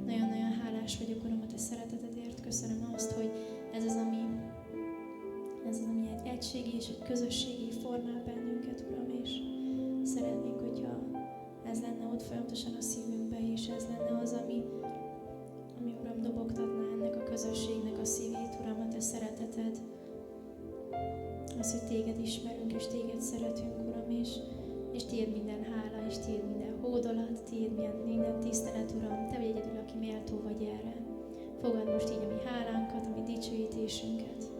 Nagyon-nagyon hálás vagyok, Uram, a Te szeretetedért. Köszönöm azt, hogy ez az, ami egy egységi és egy közösségi formál bennünket, Uram, és szeretnénk, hogyha ez lenne ott folyamatosan a szívünkbe, és ez lenne az, ami Uram, dobogtatná ennek a közösségnek a szívét, Uram, a Te szereteted. Az, hogy Téged ismerünk, és Téged szeretünk, Uram, és Tiéd minden hála, és Tiéd minden hódolat, Tiéd minden tisztelet, Uram. Te vagy egyedül, aki méltó vagy erre. Fogad most így a mi hálánkat, a mi dicsőítésünket.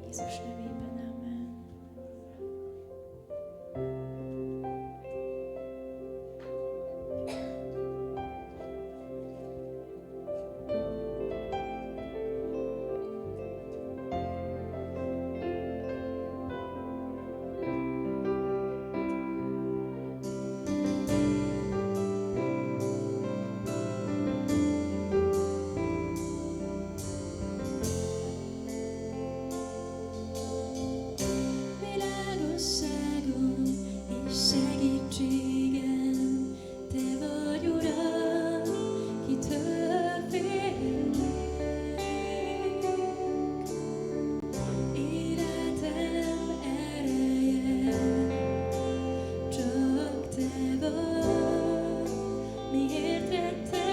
Jézus nevében, amen. Világosságon és segítségem, Te vagy, Uram, kitől félek. Életem ereje, csak Te vagy, miért rettegnék?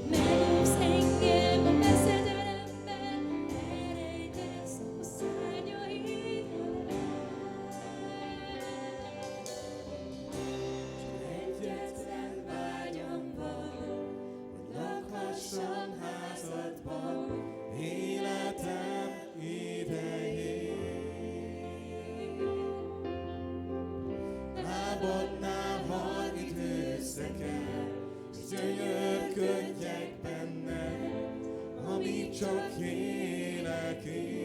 Megóvsz engem a veszedelemben, elrejtesz a szárnyaid alá. Egyetlen vágyam van, hogy lakhassam házadban életem idején. Lábadnál halk időszeken, és gyönyörködjek benne, amíg csak élek én.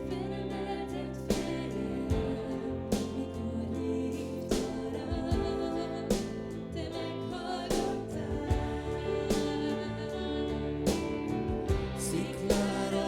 Felemeltett fejem, mikor hívtalak, Te meghallgattál. Sziklára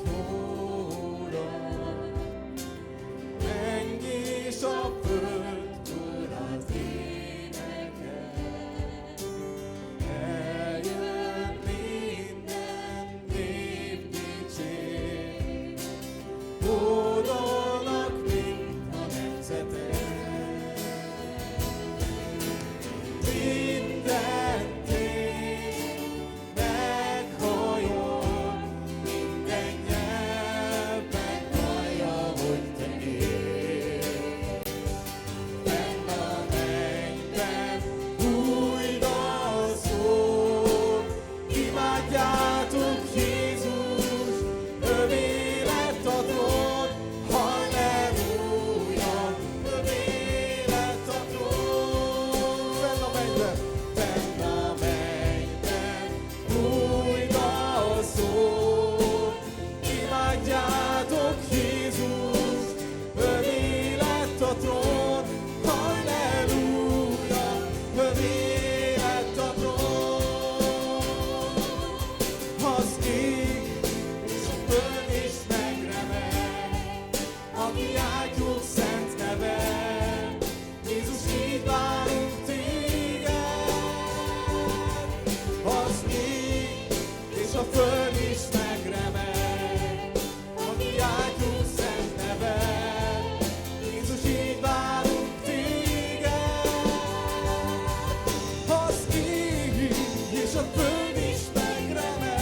vagy Uram, menj és a föld urat énekel. Eljön minden nép dicsér, hódolnak mind a nemzetek. Minden tér meghajol, minden nyelv meghallja, hogy te élsz. Fenn a mennyben új dal szól, imádjátok Jézus, övé lett a trón, halleluja, övé lett a trón. Fenn a mennyben új dal szól, imádjátok Jézus, övé lett a trón, halleluja, övé lett a trón. Az ég és a föld is megremeg, aki áldjuk szent neve, Jézus, így várunk téged. Az ég és a föld is megremeg, aki áldjuk szent neve, Jézus, így várunk téged. Az ég és a föld is megremeg,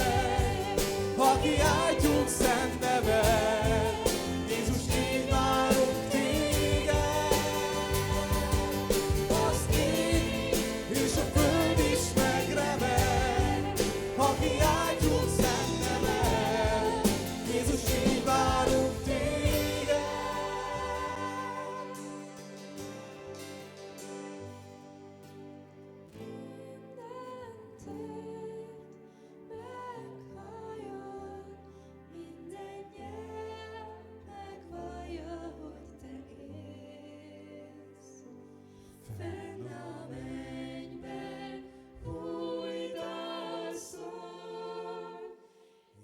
aki áldjuk szent neve, Jézus, így várunk téged. Az ég és a föld is megremeg, aki áldjuk szent neve, Jézus, így várunk téged. Meghalljon, minden nyelv megvallja, hogy te élsz. Fenn a mennyben új dal szól,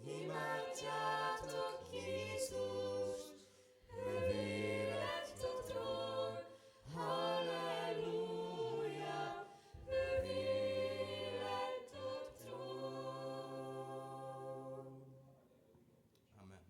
imádjátok Jézust, övé lett a trón, halleluja, övé lett a trón. Amen.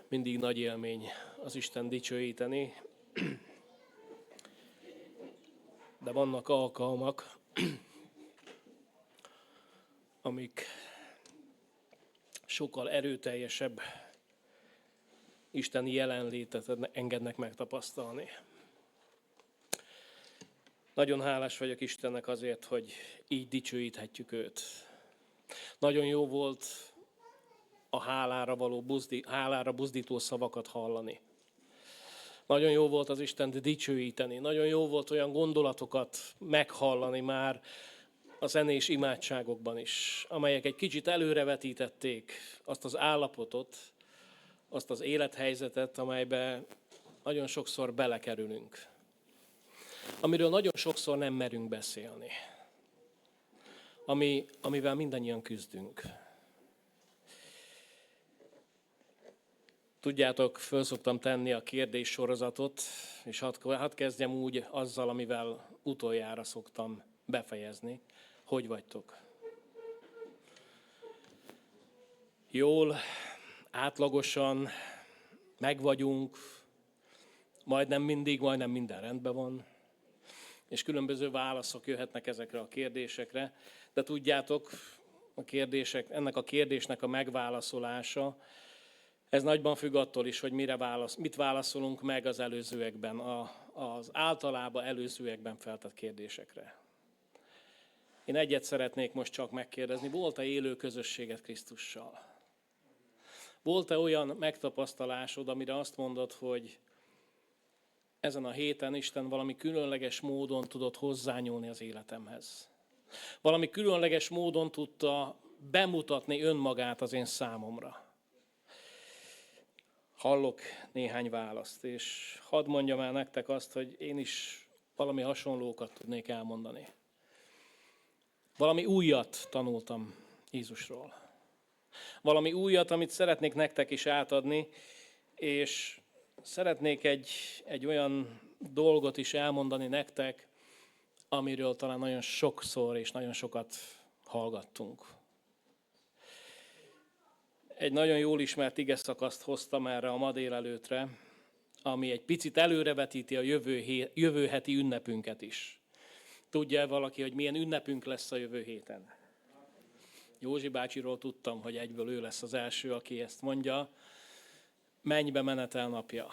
Mindig nagy élmény az Isten dicsőíteni, de vannak alkalmak, amik sokkal erőteljesebb isteni jelenlétet engednek megtapasztalni. Nagyon hálás vagyok Istennek azért, hogy így dicsőíthetjük őt. Nagyon jó volt a hálára buzdító szavakat hallani. Nagyon jó volt az Istent dicsőíteni. Nagyon jó volt olyan gondolatokat meghallani már a zenés imádságokban is, amelyek egy kicsit előrevetítették azt az állapotot, azt az élethelyzetet, amelybe nagyon sokszor belekerülünk. Amiről nagyon sokszor nem merünk beszélni. Amivel mindannyian küzdünk. Tudjátok, föl szoktam tenni a kérdéssorozatot, és hadd kezdjem úgy azzal, amivel utoljára szoktam befejezni. Hogy vagytok? Jól, átlagosan, megvagyunk, majdnem mindig, majdnem minden rendben van, és különböző válaszok jöhetnek ezekre a kérdésekre, de tudjátok, ennek a kérdésnek a megválaszolása, ez nagyban függ attól is, hogy mit válaszolunk meg az előzőekben, az általában előzőekben feltett kérdésekre. Én egyet szeretnék most csak megkérdezni, volt-e élő közösséged Krisztussal? Volt-e olyan megtapasztalásod, amire azt mondod, hogy ezen a héten Isten valami különleges módon tudott hozzányúlni az életemhez. Valami különleges módon tudta bemutatni önmagát az én számomra. Hallok néhány választ, és hadd mondjam el nektek azt, hogy én is valami hasonlókat tudnék elmondani. Valami újat tanultam Jézusról. Valami újat, amit szeretnék nektek is átadni, és szeretnék egy olyan dolgot is elmondani nektek, amiről talán nagyon sokszor és nagyon sokat hallgattunk. Egy nagyon jól ismert igeszakaszt hoztam erre a ma délelőtre, ami egy picit előrevetíti a jövő heti ünnepünket is. Tudja valaki, hogy milyen ünnepünk lesz a jövő héten? Józsi bácsiról tudtam, hogy egyből ő lesz az első, aki ezt mondja. Mennybe menetel napja.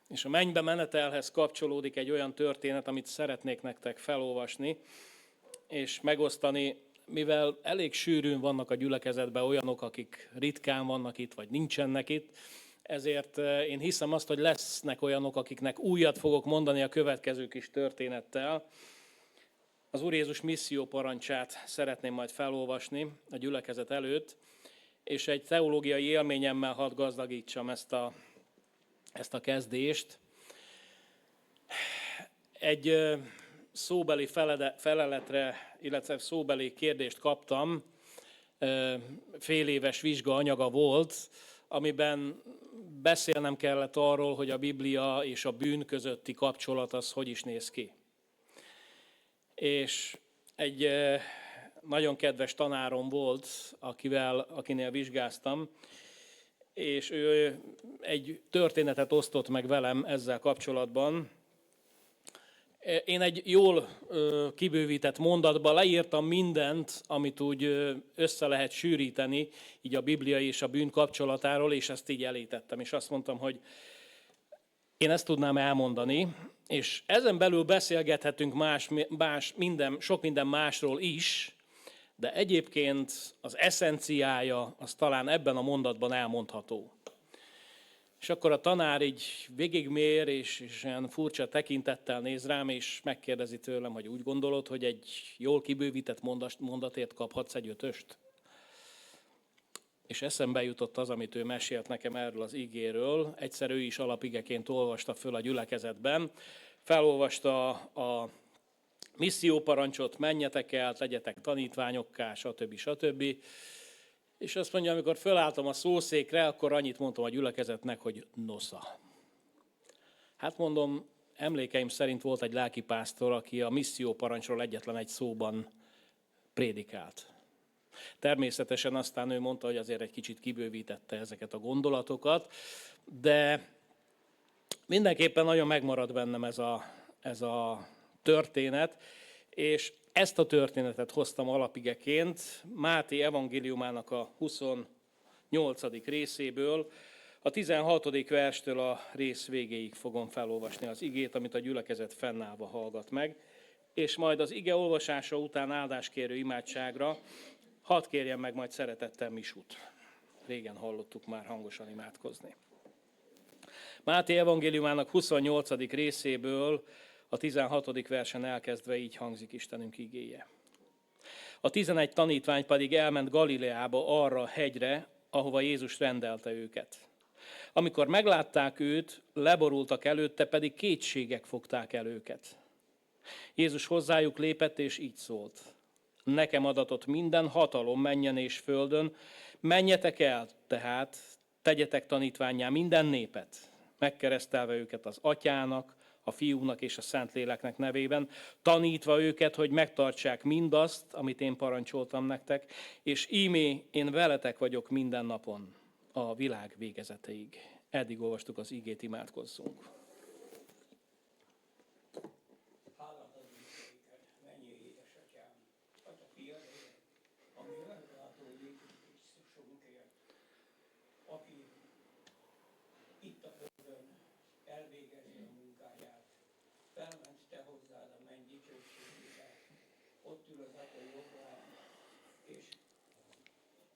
És a mennybe menetelhez kapcsolódik egy olyan történet, amit szeretnék nektek felolvasni, és megosztani, mivel elég sűrűn vannak a gyülekezetben olyanok, akik ritkán vannak itt, vagy nincsenek itt, ezért én hiszem azt, hogy lesznek olyanok, akiknek újat fogok mondani a következő kis történettel. Az Úr Jézus misszió parancsát szeretném majd felolvasni a gyülekezet előtt, és egy teológiai élményemmel hadd gazdagítsam ezt a kezdést. Egy szóbeli feleletre, illetve szóbeli kérdést kaptam, fél éves vizsgaanyaga volt, amiben beszélnem kellett arról, hogy a Biblia és a bűn közötti kapcsolat az hogy is néz ki. És egy nagyon kedves tanárom volt, akinél vizsgáztam, és ő egy történetet osztott meg velem ezzel kapcsolatban. Én egy jól kibővített mondatba leírtam mindent, amit úgy össze lehet sűríteni, így a Biblia és a bűn kapcsolatáról, és ezt így elítettem. És azt mondtam, hogy én ezt tudnám elmondani, és ezen belül beszélgethetünk sok minden másról is, de egyébként az eszenciája az talán ebben a mondatban elmondható. És akkor a tanár így végigmér, és ilyen furcsa tekintettel néz rám, és megkérdezi tőlem, hogy úgy gondolod, hogy egy jól kibővített mondatért kaphatsz egy 5-öst? És eszembe jutott az, amit ő mesélt nekem erről az igéről. Egyszer ő is alapigeként olvasta föl a gyülekezetben. Felolvasta a misszióparancsot, menjetek el, tegyetek tanítványokká, stb. És azt mondja, amikor fölálltam a szószékre, akkor annyit mondtam a gyülekezetnek, hogy nosza. Hát mondom, emlékeim szerint volt egy lelkipásztor, aki a misszióparancsról egyetlen egy szóban prédikált. Természetesen aztán ő mondta, hogy azért egy kicsit kibővítette ezeket a gondolatokat, de mindenképpen nagyon megmarad bennem ez a történet, és ezt a történetet hoztam alapigeként Máté evangéliumának a 28. részéből, a 16. verstől a rész végéig fogom felolvasni az igét, amit a gyülekezet fennállva hallgat meg, és majd az ige olvasása után áldáskérő imádságra hadd kérjem meg majd szeretettel Misut. Régen hallottuk már hangosan imádkozni. Máté evangéliumának 28. részéből a 16. versen elkezdve így hangzik Istenünk igéje. A 11 tanítvány pedig elment Galileába arra a hegyre, ahova Jézus rendelte őket. Amikor meglátták őt, leborultak előtte, pedig kétségek fogták el őket. Jézus hozzájuk lépett, és így szólt. Nekem adatott minden hatalom mennyen és földön, menjetek el tehát, tegyetek tanítvánnyá minden népet, megkeresztelve őket az Atyának, a Fiúnak és a Szentléleknek nevében, tanítva őket, hogy megtartsák mindazt, amit én parancsoltam nektek, és ímé én veletek vagyok minden napon a világ végezeteig. Eddig olvastuk az igét, imádkozzunk.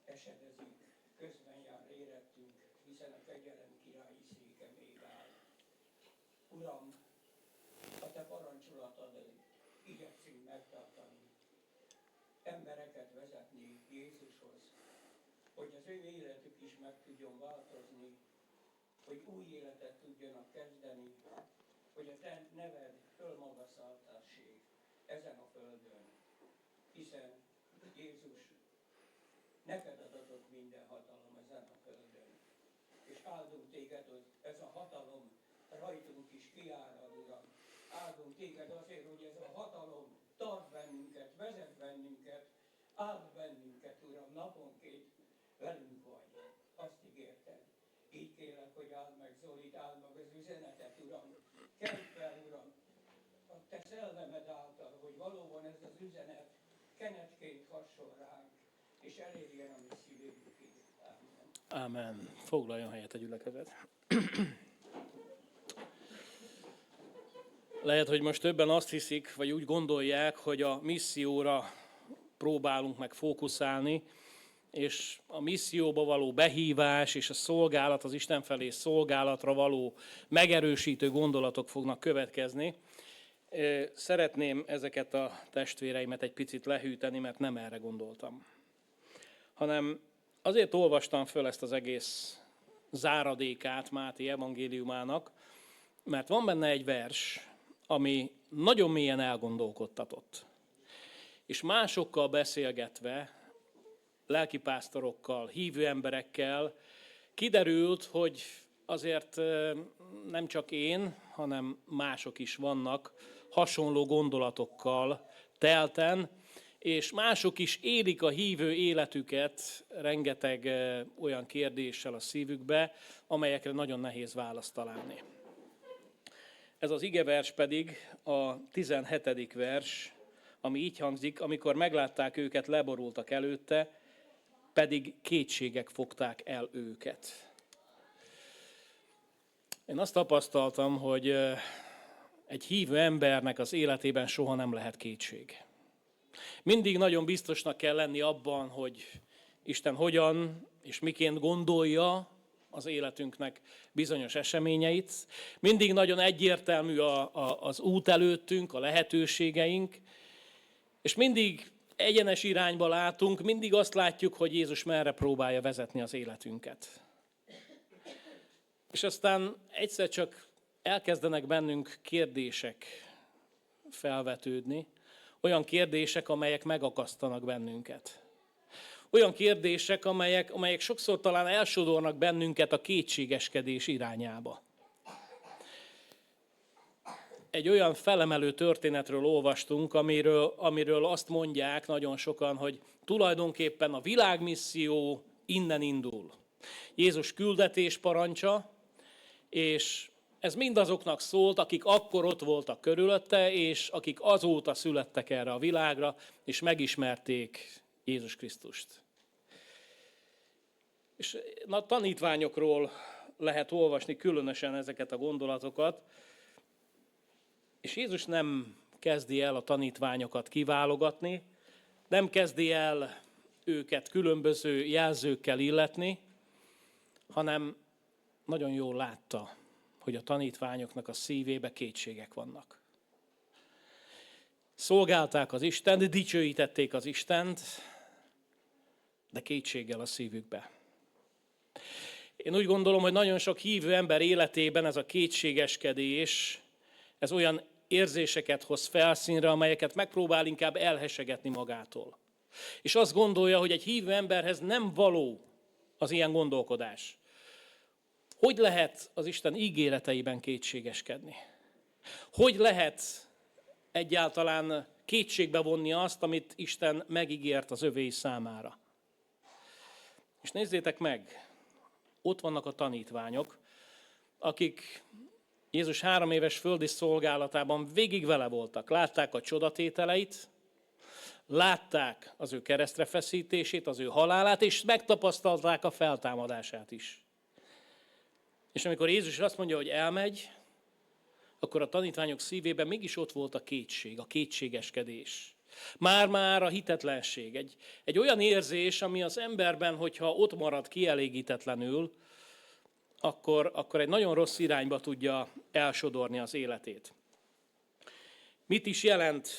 Esedezik, közben jár érettünk, hiszen a kegyelem királyi széke még áll. Uram, parancsolatod igyekszünk megtartani. Embereket vezetni Jézushoz, hogy az ő életük is meg tudjon változni, hogy új életet tudjanak kezdeni, hogy a te neved fölmagasztaltasség ezen a földön. Hiszen Jézus, neked adatott minden hatalom ezen a földön. És áldunk téged, hogy ez a hatalom rajtunk is kiárad, Uram. Áldunk téged azért, hogy ez a hatalom tart bennünket, vezet bennünket, áld bennünket, Uram, naponként velünk vagy. Azt ígérted. Így kérlek, hogy áld meg Zolit, áld meg az üzenetet, Uram. Kelj fel, Uram, a te szellemed által, hogy valóban ez az üzenet kenetként hasson ránk, és elérjen a mi szívünkig. Amen. Ámen. Foglaljon helyet a gyülekezet. Lehet, hogy most többen azt hiszik, vagy úgy gondolják, hogy a misszióra próbálunk meg fókuszálni, és a misszióba való behívás és a szolgálat, az Isten felé szolgálatra való megerősítő gondolatok fognak következni. Szeretném ezeket a testvéreimet egy picit lehűteni, mert nem erre gondoltam. Hanem azért olvastam föl ezt az egész záradékát Máté evangéliumának, mert van benne egy vers, ami nagyon mélyen elgondolkodtatott. És másokkal beszélgetve, lelkipásztorokkal, hívő emberekkel kiderült, hogy azért nem csak én, hanem mások is vannak hasonló gondolatokkal telten, és mások is élik a hívő életüket rengeteg olyan kérdéssel a szívükbe, amelyekre nagyon nehéz választ találni. Ez az igevers pedig a 17. vers, ami így hangzik: amikor meglátták őket, leborultak előtte, pedig kétségek fogták el őket. Én azt tapasztaltam, hogy egy hívő embernek az életében soha nem lehet kétség. Mindig nagyon biztosnak kell lenni abban, hogy Isten hogyan és miként gondolja az életünknek bizonyos eseményeit. Mindig nagyon egyértelmű az út előttünk, a lehetőségeink, és mindig egyenes irányba látunk, mindig azt látjuk, hogy Jézus merre próbálja vezetni az életünket. És aztán egyszer csak elkezdenek bennünk kérdések felvetődni, olyan kérdések, amelyek megakasztanak bennünket. Olyan kérdések, amelyek sokszor talán elsodornak bennünket a kétségeskedés irányába. Egy olyan felemelő történetről olvastunk, amiről azt mondják nagyon sokan, hogy tulajdonképpen a világmisszió innen indul. Jézus küldetés parancsa, és ez mindazoknak szólt, akik akkor ott voltak körülötte, és akik azóta születtek erre a világra, és megismerték Jézus Krisztust. És a tanítványokról lehet olvasni különösen ezeket a gondolatokat, és Jézus nem kezdi el a tanítványokat kiválogatni, nem kezdi el őket különböző jelzőkkel illetni, hanem nagyon jól látta, hogy a tanítványoknak a szívébe kétségek vannak. Szolgálták az Istent, dicsőítették az Istent, de kétséggel a szívükbe. Én úgy gondolom, hogy nagyon sok hívő ember életében ez a kétségeskedés, ez olyan érzéseket hoz felszínre, amelyeket megpróbál inkább elhesegetni magától. És azt gondolja, hogy egy hívő emberhez nem való az ilyen gondolkodás. Hogy lehet az Isten ígéreteiben kétségeskedni? Hogy lehet egyáltalán kétségbe vonni azt, amit Isten megígért az övéi számára? És nézzétek meg, ott vannak a tanítványok, akik Jézus 3 éves földi szolgálatában végig vele voltak. Látták a csodatételeit, látták az ő keresztre feszítését, az ő halálát, és megtapasztalták a feltámadását is. És amikor Jézus azt mondja, hogy elmegy, akkor a tanítványok szívében mégis ott volt a kétség, a kétségeskedés. Már-már a hitetlenség. Egy olyan érzés, ami az emberben, hogyha ott marad kielégítetlenül, akkor egy nagyon rossz irányba tudja elsodorni az életét. Mit is jelent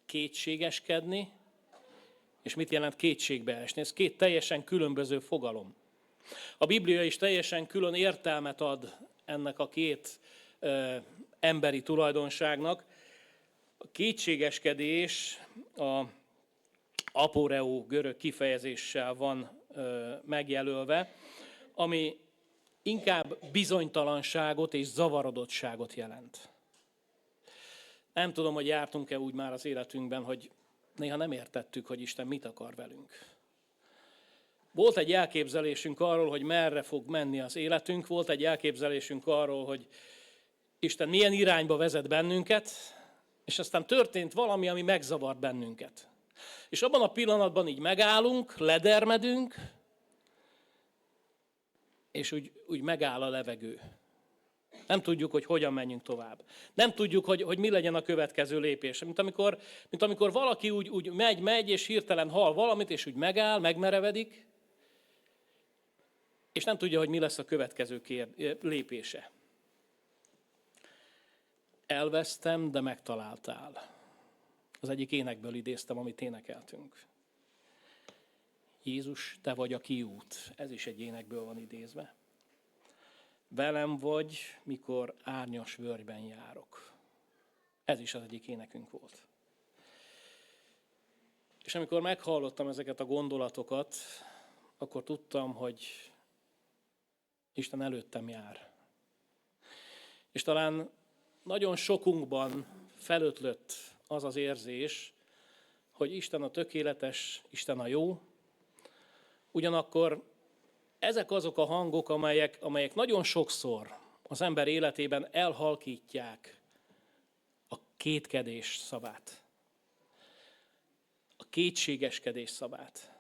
kétségeskedni, és mit jelent kétségbe esni? Ez két teljesen különböző fogalom. A Biblia is teljesen külön értelmet ad ennek a két emberi tulajdonságnak. A kétségeskedés a aporeo görög kifejezéssel van megjelölve, ami inkább bizonytalanságot és zavarodottságot jelent. Nem tudom, hogy jártunk-e úgy már az életünkben, hogy néha nem értettük, hogy Isten mit akar velünk. Volt egy elképzelésünk arról, hogy merre fog menni az életünk, volt egy elképzelésünk arról, hogy Isten milyen irányba vezet bennünket, és aztán történt valami, ami megzavart bennünket. És abban a pillanatban így megállunk, ledermedünk, és úgy megáll a levegő. Nem tudjuk, hogy hogyan menjünk tovább. Nem tudjuk, hogy mi legyen a következő lépés. Mint amikor valaki úgy megy, és hirtelen hall valamit, és úgy megáll, megmerevedik, és nem tudja, hogy mi lesz a következő lépése. Elvesztem, de megtaláltál. Az egyik énekből idéztem, amit énekeltünk. Jézus, te vagy a kiút. Ez is egy énekből van idézve. Velem vagy, mikor árnyas völgyben járok. Ez is az egyik énekünk volt. És amikor meghallottam ezeket a gondolatokat, akkor tudtam, hogy Isten előttem jár. És talán nagyon sokunkban felötlött az az érzés, hogy Isten a tökéletes, Isten a jó, ugyanakkor ezek azok a hangok, amelyek nagyon sokszor az ember életében elhalkítják a kétkedés szavát, a kétségeskedés szavát.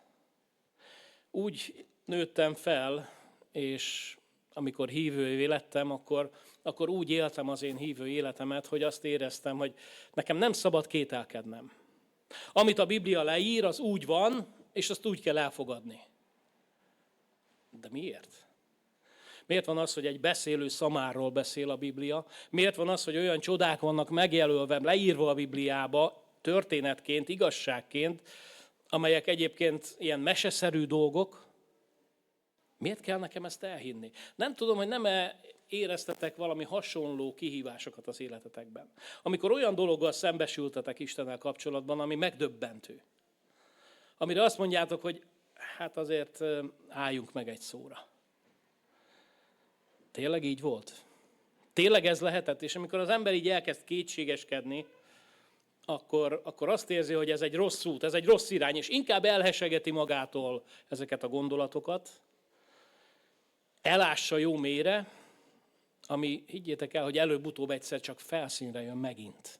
Úgy nőttem fel, és amikor hívővé lettem, akkor úgy éltem az én hívő életemet, hogy azt éreztem, hogy nekem nem szabad kételkednem. Amit a Biblia leír, az úgy van, és azt úgy kell elfogadni. De miért? Miért van az, hogy egy beszélő szamárról beszél a Biblia? Miért van az, hogy olyan csodák vannak megjelölve, leírva a Bibliába, történetként, igazságként, amelyek egyébként ilyen meseszerű dolgok? Miért kell nekem ezt elhinni? Nem tudom, hogy nem-e éreztetek valami hasonló kihívásokat az életetekben. Amikor olyan dologgal szembesültetek Istennel kapcsolatban, ami megdöbbentő. Amire azt mondjátok, hogy hát azért álljunk meg egy szóra. Tényleg így volt? Tényleg ez lehetett? És amikor az ember így elkezd kétségeskedni, akkor azt érzi, hogy ez egy rossz út, ez egy rossz irány, és inkább elhesegeti magától ezeket a gondolatokat, elássa jó mélyre, ami, higgyétek el, hogy előbb-utóbb egyszer csak felszínre jön megint.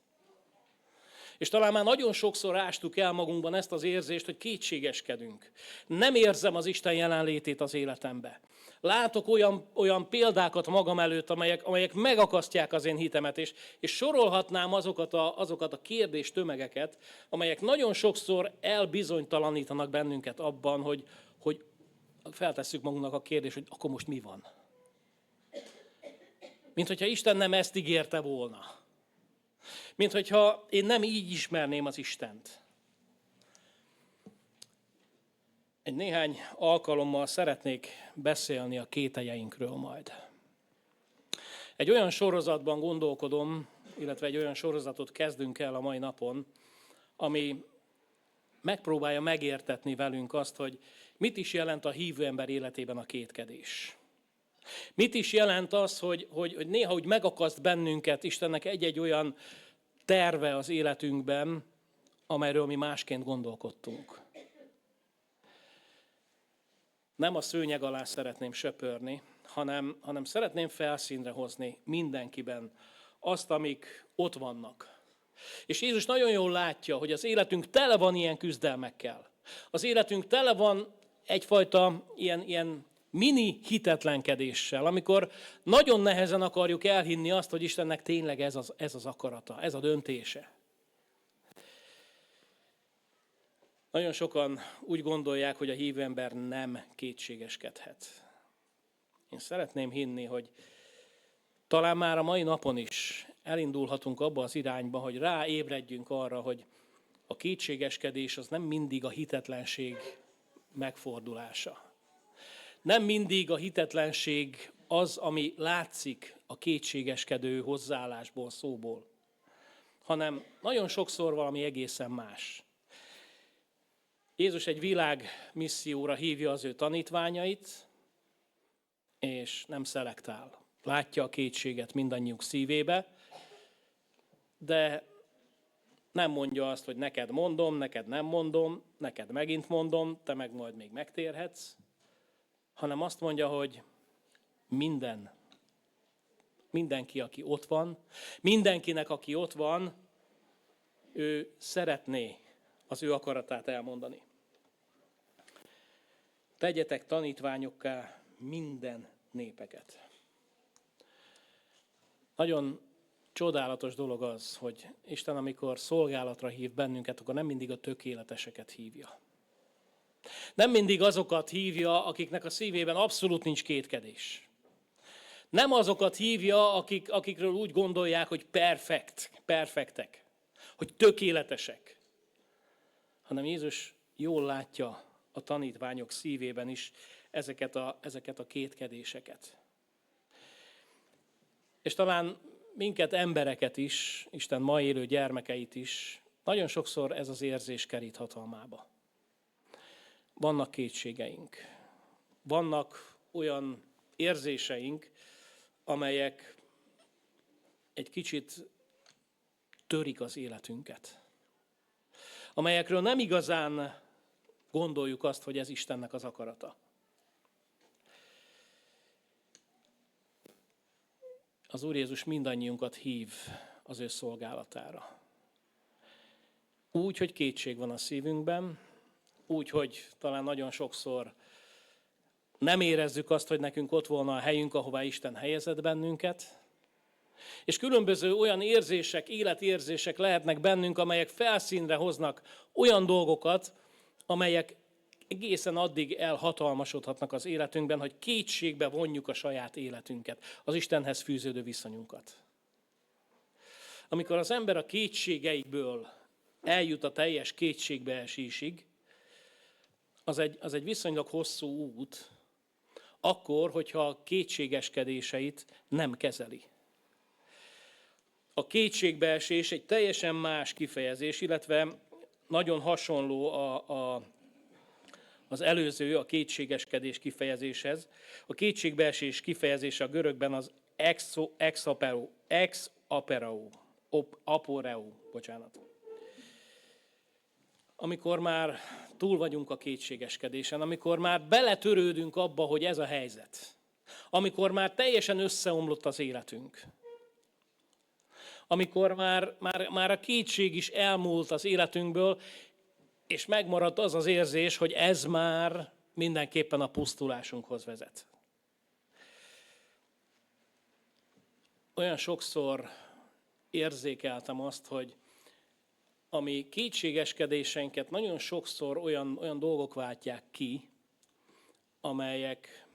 És talán már nagyon sokszor ástuk el magunkban ezt az érzést, hogy kétségeskedünk. Nem érzem az Isten jelenlétét az életembe. Látok olyan példákat magam előtt, amelyek megakasztják az én hitemet, és sorolhatnám azokat a kérdéstömegeket, amelyek nagyon sokszor elbizonytalanítanak bennünket abban, hogy feltesszük magunknak a kérdést, hogy akkor most mi van? Mint hogyha Isten nem ezt ígérte volna. Mint hogyha én nem így ismerném az Istent. Egy néhány alkalommal szeretnék beszélni a kételjeinkről majd. Egy olyan sorozatban gondolkodom, illetve egy olyan sorozatot kezdünk el a mai napon, ami megpróbálja megértetni velünk azt, hogy mit is jelent a hívő ember életében a kétkedés. Mit is jelent az, hogy néha úgy megakaszt bennünket Istennek egy-egy olyan terve az életünkben, amelyről mi másként gondolkodtunk. Nem a szőnyeg alá szeretném söpörni, hanem szeretném felszínre hozni mindenkiben azt, amik ott vannak. És Jézus nagyon jól látja, hogy az életünk tele van ilyen küzdelmekkel. Az életünk tele van egyfajta ilyen mini hitetlenkedéssel, amikor nagyon nehezen akarjuk elhinni azt, hogy Istennek tényleg ez az akarata, ez a döntése. Nagyon sokan úgy gondolják, hogy a hívő ember nem kétségeskedhet. Én szeretném hinni, hogy talán már a mai napon is elindulhatunk abba az irányba, hogy ráébredjünk arra, hogy a kétségeskedés az nem mindig a hitetlenség megfordulása. Nem mindig a hitetlenség az, ami látszik a kétségeskedő hozzáállásból, szóból, hanem nagyon sokszor valami egészen más. Jézus egy világmisszióra hívja az ő tanítványait, és nem szelektál. Látja a kétséget mindannyiuk szívébe, de nem mondja azt, hogy neked mondom, neked nem mondom, neked megint mondom, te meg majd még megtérhetsz, hanem azt mondja, hogy mindenki, aki ott van, mindenkinek, aki ott van, ő szeretné az ő akaratát elmondani. Tegyetek tanítványokká minden népeket. Nagyon csodálatos dolog az, hogy Isten, amikor szolgálatra hív bennünket, akkor nem mindig a tökéleteseket hívja. Nem mindig azokat hívja, akiknek a szívében abszolút nincs kétkedés. Nem azokat hívja, akikről úgy gondolják, hogy perfektek, hogy tökéletesek. Hanem Jézus jól látja a tanítványok szívében is ezeket a kétkedéseket. És talán minket, embereket is, Isten ma élő gyermekeit is, nagyon sokszor ez az érzés kerít hatalmába. Vannak kétségeink, vannak olyan érzéseink, amelyek egy kicsit törik az életünket. Amelyekről nem igazán gondoljuk azt, hogy ez Istennek az akarata. Az Úr Jézus mindannyiunkat hív az ő szolgálatára. Úgy, hogy kétség van a szívünkben, úgy, hogy talán nagyon sokszor nem érezzük azt, hogy nekünk ott volna a helyünk, ahová Isten helyezett bennünket. És különböző olyan érzések, életérzések lehetnek bennünk, amelyek felszínre hoznak olyan dolgokat, amelyek egészen addig elhatalmasodhatnak az életünkben, hogy kétségbe vonjuk a saját életünket, az Istenhez fűződő viszonyunkat. Amikor az ember a kétségeiből eljut a teljes kétségbeesésig, az egy viszonylag hosszú út, akkor, hogyha a kétségeskedéseit nem kezeli. A kétségbeesés egy teljesen más kifejezés, illetve nagyon hasonló az előző, a kétségeskedés kifejezéshez. A kétségbeesés kifejezése a görögben az aporeu. Amikor már túl vagyunk a kétségeskedésen, amikor már beletörődünk abba, hogy ez a helyzet, amikor már teljesen összeomlott az életünk, amikor már a kétség is elmúlt az életünkből, és megmaradt az az érzés, hogy ez már mindenképpen a pusztulásunkhoz vezet. Olyan sokszor érzékeltem azt, hogy a mi kétségeskedéseinket nagyon sokszor olyan dolgok váltják ki, amelyek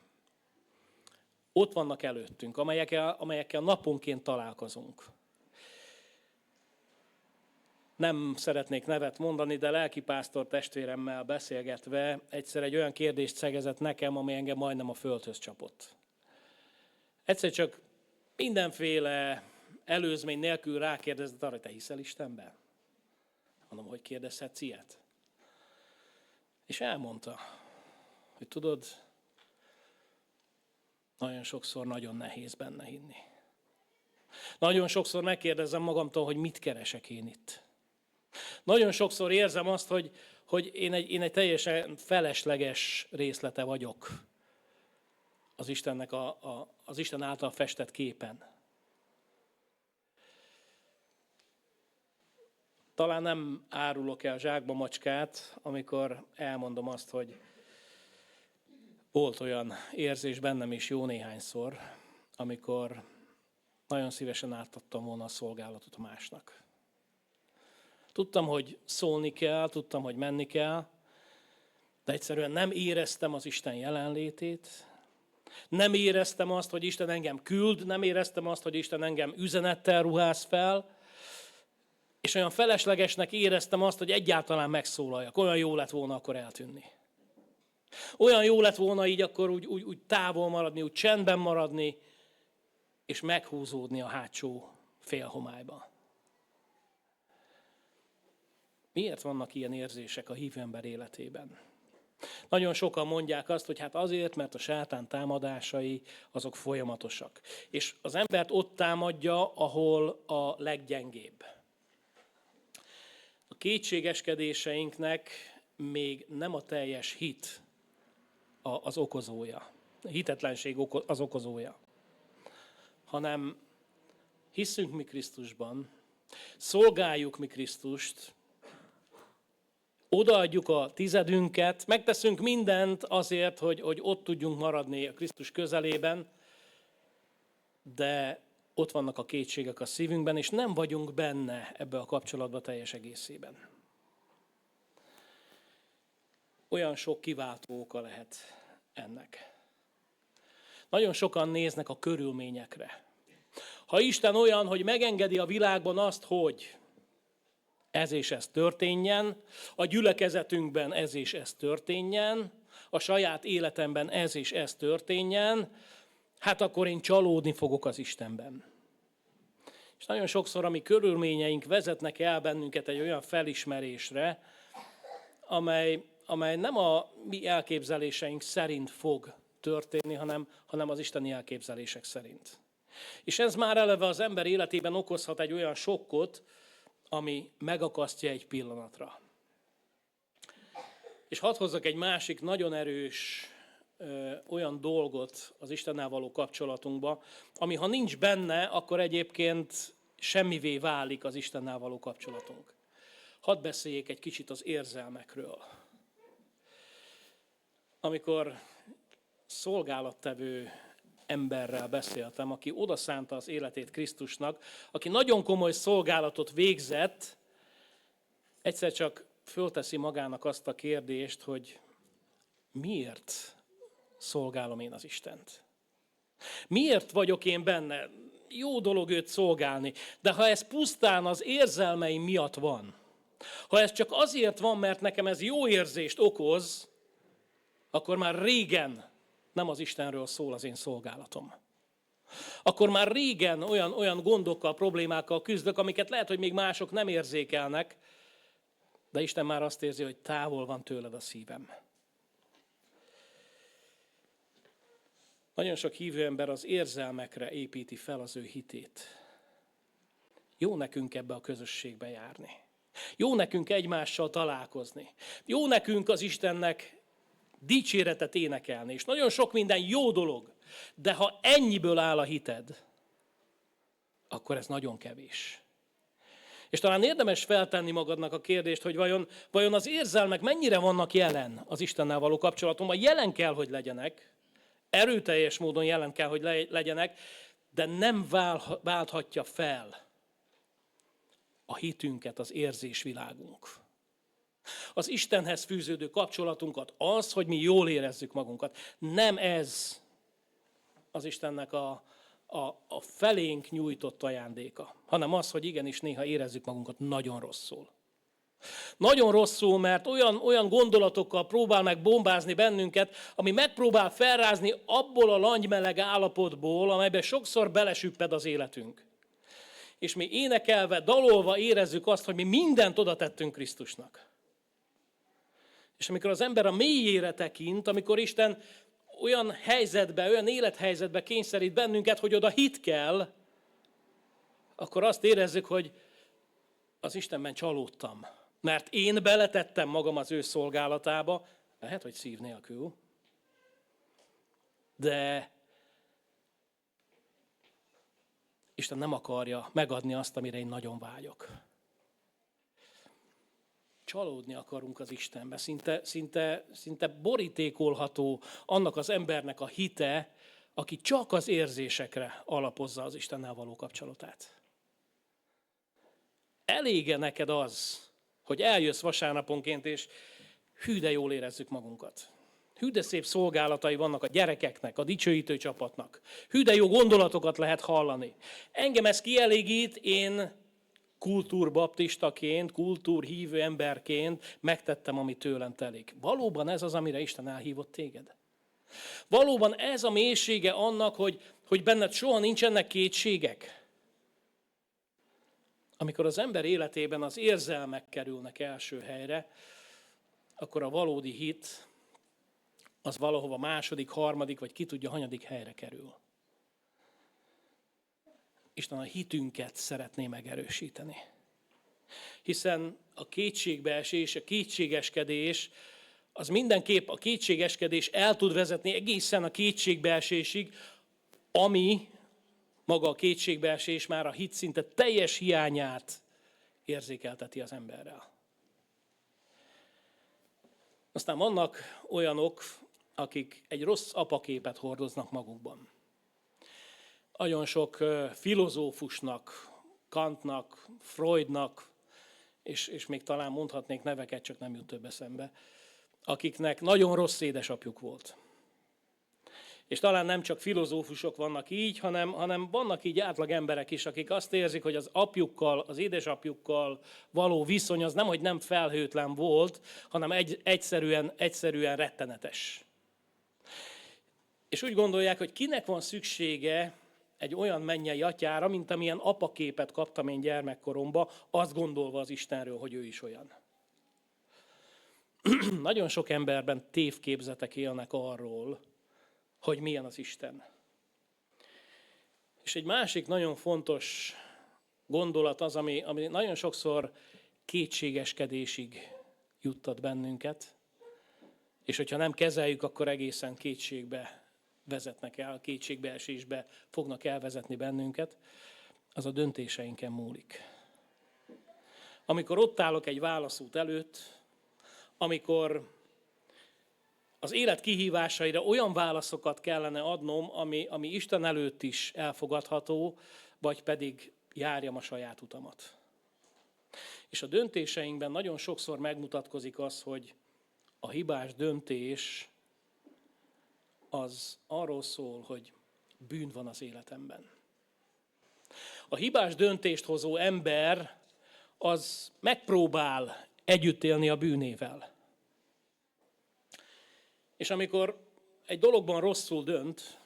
ott vannak előttünk, amelyekkel naponként találkozunk. Nem szeretnék nevet mondani, de lelkipásztor testvéremmel beszélgetve egyszer egy olyan kérdést szegezett nekem, ami engem majdnem a földhöz csapott. Egyszer csak mindenféle előzmény nélkül rákérdezett arra, hogy te hiszel Istenben? Mondom, hogy kérdezhetsz ilyet? És elmondta, hogy tudod, nagyon sokszor nagyon nehéz benne hinni. Nagyon sokszor megkérdezem magamtól, hogy mit keresek én itt. Nagyon sokszor érzem azt, hogy én egy teljesen felesleges részlete vagyok az Istennek az Isten által festett képen. Talán nem árulok el zsákba macskát, amikor elmondom azt, hogy volt olyan érzés bennem is jó néhányszor, amikor nagyon szívesen átadtam volna a szolgálatot másnak. Tudtam, hogy szólni kell, tudtam, hogy menni kell, de egyszerűen nem éreztem az Isten jelenlétét, Nem éreztem azt, hogy Isten engem küld, nem éreztem azt, hogy Isten engem üzenettel ruház fel, és olyan feleslegesnek éreztem azt, hogy egyáltalán megszólaljak. Olyan jó lett volna akkor eltűnni. Olyan jó lett volna így akkor úgy távol maradni, úgy csendben maradni, és meghúzódni a hátsó félhomályba. Miért vannak ilyen érzések a hívő ember életében? Nagyon sokan mondják azt, hogy hát azért, mert a sátán támadásai azok folyamatosak. És az embert ott támadja, ahol a leggyengébb. A kétségeskedéseinknek még nem a teljes hit az okozója. A hitetlenség az okozója. Hanem hiszünk mi Krisztusban, szolgáljuk mi Krisztust, odaadjuk a tizedünket, megteszünk mindent azért, hogy ott tudjunk maradni a Krisztus közelében, de ott vannak a kétségek a szívünkben, és nem vagyunk benne ebbe a kapcsolatba teljes egészében. Olyan sok kiváltó oka lehet ennek. Nagyon sokan néznek a körülményekre. Ha Isten olyan, hogy megengedi a világban azt, hogy ez és ez történjen, a gyülekezetünkben ez és ez történjen, a saját életemben ez és ez történjen, hát akkor én csalódni fogok az Istenben. És nagyon sokszor a mi körülményeink vezetnek el bennünket egy olyan felismerésre, amely nem a mi elképzeléseink szerint fog történni, hanem az isteni elképzelések szerint. És ez már eleve az ember életében okozhat egy olyan sokkot, ami megakasztja egy pillanatra. És hadd hozzak egy másik nagyon erős olyan dolgot az Istennel való kapcsolatunkba, ami ha nincs benne, akkor egyébként semmivé válik az Istennel való kapcsolatunk. Hadd beszéljék egy kicsit az érzelmekről. Amikor szolgálattevő emberrel beszéltem, aki odaszánta az életét Krisztusnak, aki nagyon komoly szolgálatot végzett, egyszer csak fölteszi magának azt a kérdést, hogy miért szolgálom én az Istent? Miért vagyok én benne? Jó dolog őt szolgálni, de ha ez pusztán az érzelmeim miatt van, ha ez csak azért van, mert nekem ez jó érzést okoz, akkor már régen nem az Istenről szól az én szolgálatom. Akkor már régen olyan gondokkal, problémákkal küzdök, amiket lehet, hogy még mások nem érzékelnek, de Isten már azt érzi, hogy távol van tőled a szívem. Nagyon sok hívő ember az érzelmekre építi fel az ő hitét. Jó nekünk ebbe a közösségbe járni. Jó nekünk egymással találkozni. Jó nekünk az Istennek dicséretet énekelni, és nagyon sok minden jó dolog, de ha ennyiből áll a hited, akkor ez nagyon kevés. És talán érdemes feltenni magadnak a kérdést, hogy vajon az érzelmek mennyire vannak jelen az Istennel való kapcsolatunkban. Jelen kell, hogy legyenek, erőteljes módon jelen kell, hogy legyenek, de nem válthatja fel a hitünket az érzésvilágunk. Az Istenhez fűződő kapcsolatunkat az, hogy mi jól érezzük magunkat. Nem ez az Istennek a felénk nyújtott ajándéka, hanem az, hogy igenis néha érezzük magunkat nagyon rosszul. Nagyon rosszul, mert olyan gondolatokkal próbál meg bombázni bennünket, ami megpróbál felrázni abból a langymeleg állapotból, amelyben sokszor belesüpped az életünk. És mi énekelve, dalolva érezzük azt, hogy mi mindent oda tettünk Krisztusnak. És amikor az ember a mélyére tekint, amikor Isten olyan helyzetbe, olyan élethelyzetbe kényszerít bennünket, hogy oda hit kell, akkor azt érezzük, hogy az Istenben csalódtam. Mert én beletettem magam az ő szolgálatába, lehet, hogy szív nélkül, de Isten nem akarja megadni azt, amire én nagyon vágyok. Csalódni akarunk az Istenbe. Szinte borítékolható annak az embernek a hite, aki csak az érzésekre alapozza az Istennel való kapcsolatát. Elége neked az, hogy eljössz vasárnaponként, és hű, de jól érezzük magunkat. Hű de szép szolgálatai vannak a gyerekeknek, a dicsőítő csapatnak. Hű de jó gondolatokat lehet hallani. Engem ez kielégít, én kultúrbaptistaként, kultúrhívő emberként megtettem, ami tőlem telik. Valóban ez az, amire Isten elhívott téged? Valóban ez a mélysége annak, hogy benned soha nincsenek kétségek? Amikor az ember életében az érzelmek kerülnek első helyre, akkor a valódi hit az valahova második, harmadik, vagy ki tudja, hanyadik helyre kerül. Isten a hitünket szeretné megerősíteni. Hiszen a kétségbeesés, a kétségeskedés, az mindenképp a kétségeskedés el tud vezetni egészen a kétségbeesésig, ami maga a kétségbeesés már a hit szinte teljes hiányát érzékelteti az emberrel. Aztán vannak olyanok, akik egy rossz apaképet hordoznak magukban. Nagyon sok filozófusnak, Kantnak, Freudnak, és még talán mondhatnék neveket, csak nem jut több eszembe, akiknek nagyon rossz édesapjuk volt. És talán nem csak filozófusok vannak így, hanem vannak így átlag emberek is, akik azt érzik, hogy az apjukkal, az édesapjukkal való viszony az nemhogy nem felhőtlen volt, hanem egyszerűen rettenetes. És úgy gondolják, hogy kinek van szüksége egy olyan mennyei atyára, mint amilyen apaképet kaptam én gyermekkoromban, azt gondolva az Istenről, hogy ő is olyan. Nagyon sok emberben tévképzetek élnek arról, hogy milyen az Isten. És egy másik nagyon fontos gondolat az, ami nagyon sokszor kétségeskedésig juttat bennünket, és hogyha nem kezeljük, akkor egészen kétségbe vezetnek el, kétségbeesésbe fognak elvezetni bennünket, az a döntéseinken múlik. Amikor ott állok egy válaszút előtt, amikor az élet kihívásaira olyan válaszokat kellene adnom, ami Isten előtt is elfogadható, vagy pedig járjam a saját utamat. És a döntéseinkben nagyon sokszor megmutatkozik az, hogy a hibás döntés az arról szól, hogy bűn van az életemben. A hibás döntést hozó ember az megpróbál együtt élni a bűnével. És amikor egy dologban rosszul dönt,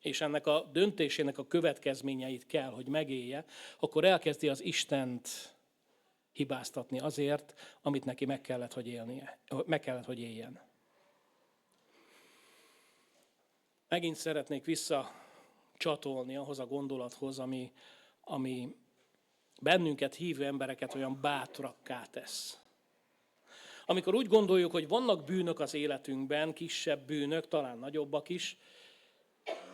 és ennek a döntésének a következményeit kell, hogy megélje, akkor elkezdi az Istent hibáztatni azért, amit neki meg kellett, hogy éljen. Megint szeretnék visszacsatolni ahhoz a gondolathoz, ami bennünket, hívő embereket olyan bátrakká tesz. Amikor úgy gondoljuk, hogy vannak bűnök az életünkben, kisebb bűnök, talán nagyobbak is,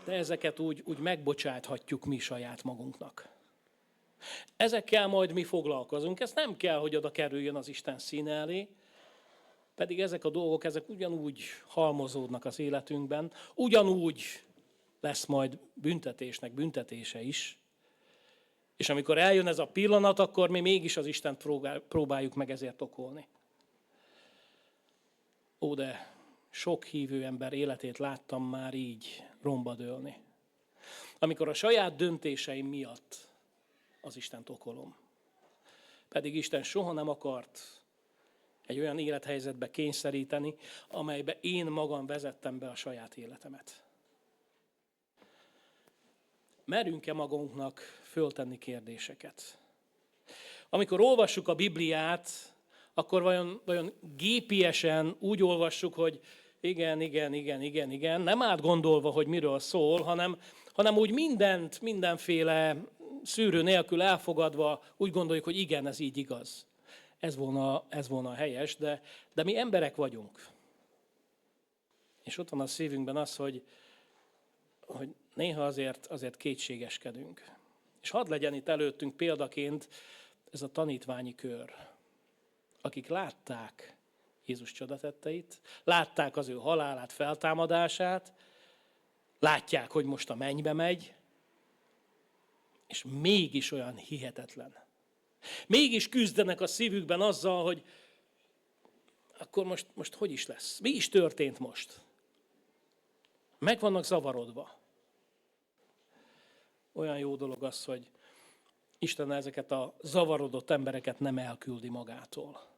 de ezeket úgy megbocsáthatjuk mi saját magunknak. Ezekkel majd mi foglalkozunk, ez nem kell, hogy oda kerüljön az Isten színe elé, pedig ezek a dolgok, ezek ugyanúgy halmozódnak az életünkben, ugyanúgy lesz majd büntetésnek büntetése is, és amikor eljön ez a pillanat, akkor mi mégis az Istent próbáljuk meg ezért okolni. Ó, de sok hívő ember életét láttam már így romba dőlni. Amikor a saját döntéseim miatt az Istent okolom. Pedig Isten soha nem akart egy olyan élethelyzetbe kényszeríteni, amelybe én magam vezettem be a saját életemet. Merünk-e magunknak föltenni kérdéseket? Amikor olvassuk a Bibliát, akkor vajon gépiesen úgy olvassuk, hogy igen, nem átgondolva, hogy miről szól, hanem úgy mindenféle szűrő nélkül elfogadva úgy gondoljuk, hogy igen, ez így igaz. Ez volna a helyes, de mi emberek vagyunk. És ott van a szívünkben az, hogy néha azért kétségeskedünk. És hadd legyen itt előttünk példaként ez a tanítványi kör, akik látták Jézus csodatetteit, látták az ő halálát, feltámadását, látják, hogy most a mennybe megy, és mégis olyan hihetetlen. Mégis küzdenek a szívükben azzal, hogy akkor most hogy is lesz? Mi is történt most? meg vannak zavarodva. Olyan jó dolog az, hogy Isten ezeket a zavarodott embereket nem elküldi magától.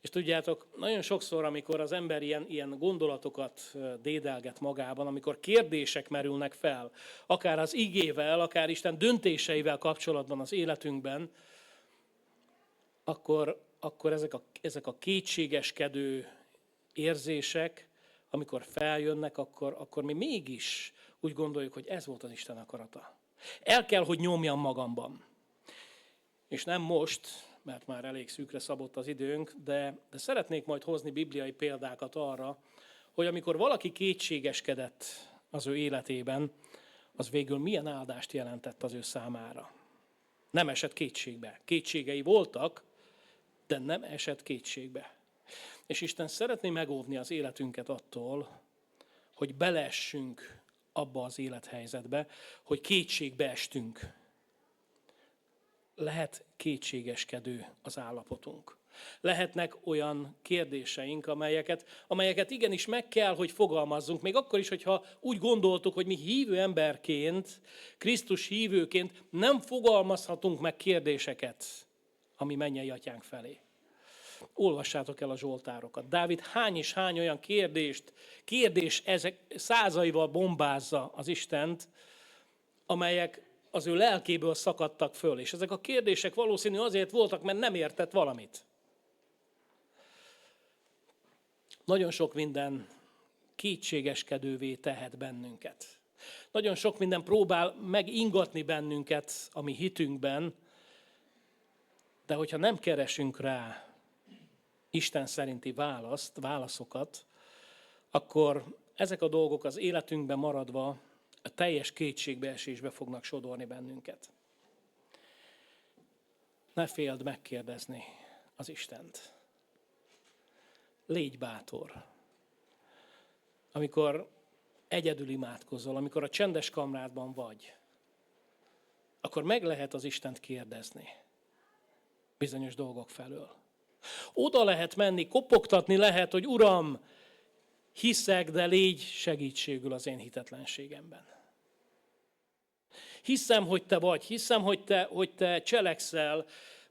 És tudjátok, nagyon sokszor, amikor az ember ilyen gondolatokat dédelget magában, amikor kérdések merülnek fel, akár az igével, akár Isten döntéseivel kapcsolatban az életünkben, akkor ezek a kétségeskedő érzések, amikor feljönnek, akkor mi mégis úgy gondoljuk, hogy ez volt az Isten akarata. El kell, hogy nyomjam magamban. És nem most, mert már elég szűkre szabott az időnk, de szeretnék majd hozni bibliai példákat arra, hogy amikor valaki kétségeskedett az ő életében, az végül milyen áldást jelentett az ő számára. Nem esett kétségbe. Kétségei voltak, de nem esett kétségbe. És Isten szeretné megóvni az életünket attól, hogy beleessünk abba az élethelyzetbe, hogy kétségbe estünk. Lehet kétségeskedő az állapotunk. Lehetnek olyan kérdéseink, amelyeket igenis meg kell, hogy fogalmazzunk, még akkor is, hogyha úgy gondoltuk, hogy mi hívő emberként, Krisztus hívőként nem fogalmazhatunk meg kérdéseket a mi mennyei atyánk felé. Olvassátok el a zsoltárokat. Dávid hány és hány olyan kérdés ezek százaival bombázza az Istent, amelyek az ő lelkéből szakadtak föl. És ezek a kérdések valószínű azért voltak, mert nem értett valamit. Nagyon sok minden kétségeskedővé tehet bennünket. Nagyon sok minden próbál megingatni bennünket a mi hitünkben, de hogyha nem keresünk rá Isten szerinti válaszokat, akkor ezek a dolgok az életünkben maradva a teljes kétségbeesésbe fognak sodorni bennünket. Ne féld megkérdezni az Istent. Légy bátor. Amikor egyedül imádkozol, amikor a csendes kamrádban vagy, akkor meg lehet az Istent kérdezni bizonyos dolgok felől. Oda lehet menni, kopogtatni lehet, hogy Uram, hiszek, de légy segítségül az én hitetlenségemben. Hiszem, hogy te vagy, hiszem, hogy te cselekszel,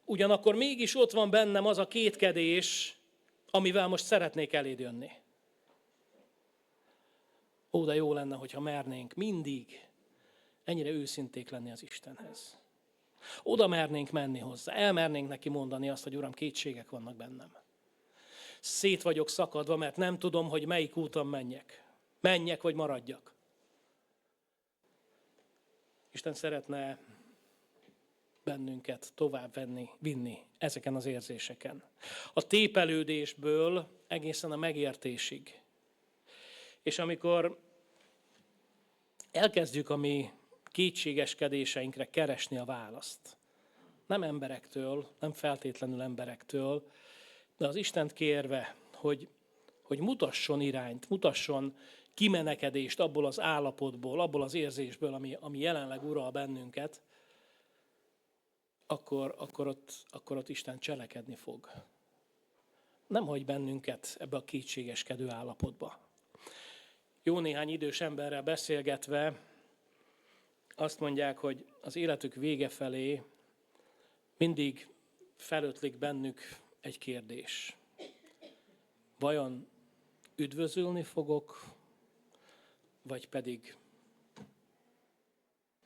ugyanakkor mégis ott van bennem az a kétkedés, amivel most szeretnék eléd jönni. Ó, de jó lenne, hogyha mernénk mindig ennyire őszinték lenni az Istenhez. Oda mernénk menni hozzá, elmernénk neki mondani azt, hogy Uram, kétségek vannak bennem. Szét vagyok szakadva, mert nem tudom, hogy melyik úton menjek. Menjek, vagy maradjak. Isten szeretne bennünket tovább vinni ezeken az érzéseken. A tépelődésből egészen a megértésig. És amikor elkezdjük a mi kétségeskedéseinkre keresni a választ, nem emberektől, nem feltétlenül emberektől, de az Istent kérve, hogy mutasson irányt, mutasson kimenekedést abból az állapotból, abból az érzésből, ami jelenleg ural bennünket, akkor ott Isten cselekedni fog. Nem hagy bennünket ebbe a kétségeskedő állapotba. Jó néhány idős emberrel beszélgetve azt mondják, hogy az életük vége felé mindig felötlik bennük egy kérdés. Vajon üdvözülni fogok, vagy pedig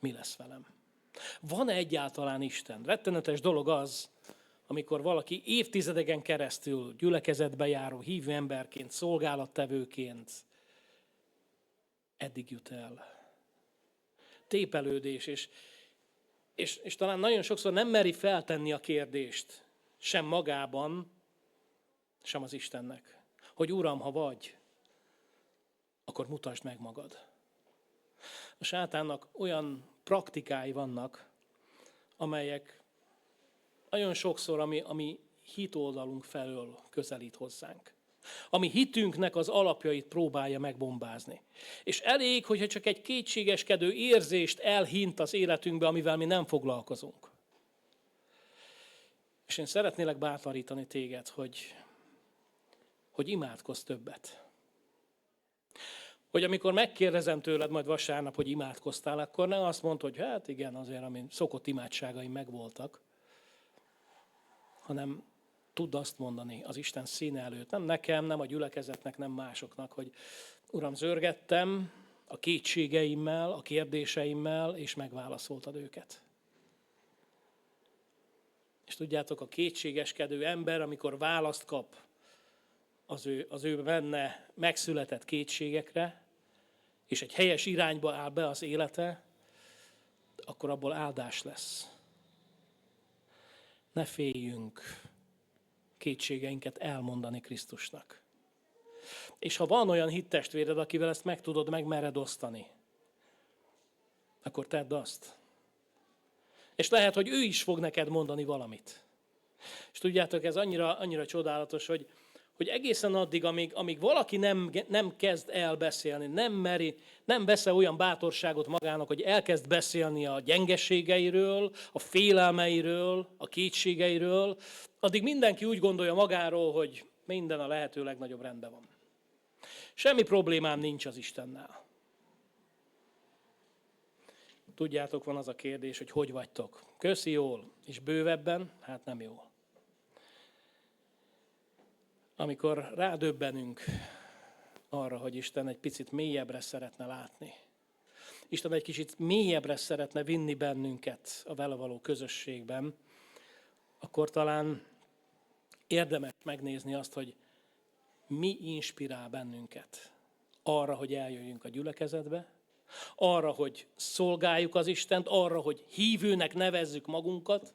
mi lesz velem? Van-e egyáltalán Isten? Rettenetes dolog az, amikor valaki évtizedeken keresztül gyülekezetbe járó hívő emberként, szolgálattevőként eddig jut el. Tépelődés, és talán nagyon sokszor nem meri feltenni a kérdést, sem magában, sem az Istennek, hogy Uram, ha vagy, akkor mutasd meg magad. A sátánnak olyan praktikái vannak, amelyek nagyon sokszor ami hitoldalunk felől közelít hozzánk. Ami hitünknek az alapjait próbálja megbombázni. És elég, hogyha csak egy kétségeskedő érzést elhint az életünkbe, amivel mi nem foglalkozunk. És én szeretnélek bátorítani téged, hogy imádkozz többet. hogy amikor megkérdezem tőled majd vasárnap, hogy imádkoztál, akkor ne azt mondd, hogy hát igen, azért, ami szokott imádságaim megvoltak, hanem tudd azt mondani az Isten színe előtt, nem nekem, nem a gyülekezetnek, nem másoknak, hogy Uram, zörgettem a kétségeimmel, a kérdéseimmel, és megválaszoltad őket. És tudjátok, a kétségeskedő ember, amikor választ kap az ő benne megszületett kétségekre, és egy helyes irányba áll be az élete, akkor abból áldás lesz. Ne féljünk kétségeinket elmondani Krisztusnak. És ha van olyan hittestvéred, akivel ezt meg tudod, megmered osztani, akkor tedd azt. És lehet, hogy ő is fog neked mondani valamit. És tudjátok, ez annyira csodálatos, hogy egészen addig, amíg valaki nem kezd el beszélni, nem vesz olyan bátorságot magának, hogy elkezd beszélni a gyengeségeiről, a félelmeiről, a kétségeiről, addig mindenki úgy gondolja magáról, hogy minden a lehető legnagyobb rendben van. Semmi problémám nincs az Istennel. Tudjátok, van az a kérdés, hogy vagytok? Köszi jól, és bővebben? Hát nem jól. Amikor rádöbbenünk arra, hogy Isten egy picit mélyebbre szeretne látni, Isten egy kicsit mélyebbre szeretne vinni bennünket a vele való közösségben, akkor talán érdemes megnézni azt, hogy mi inspirál bennünket arra, hogy eljöjjünk a gyülekezetbe, arra, hogy szolgáljuk az Istent, arra, hogy hívőnek nevezzük magunkat,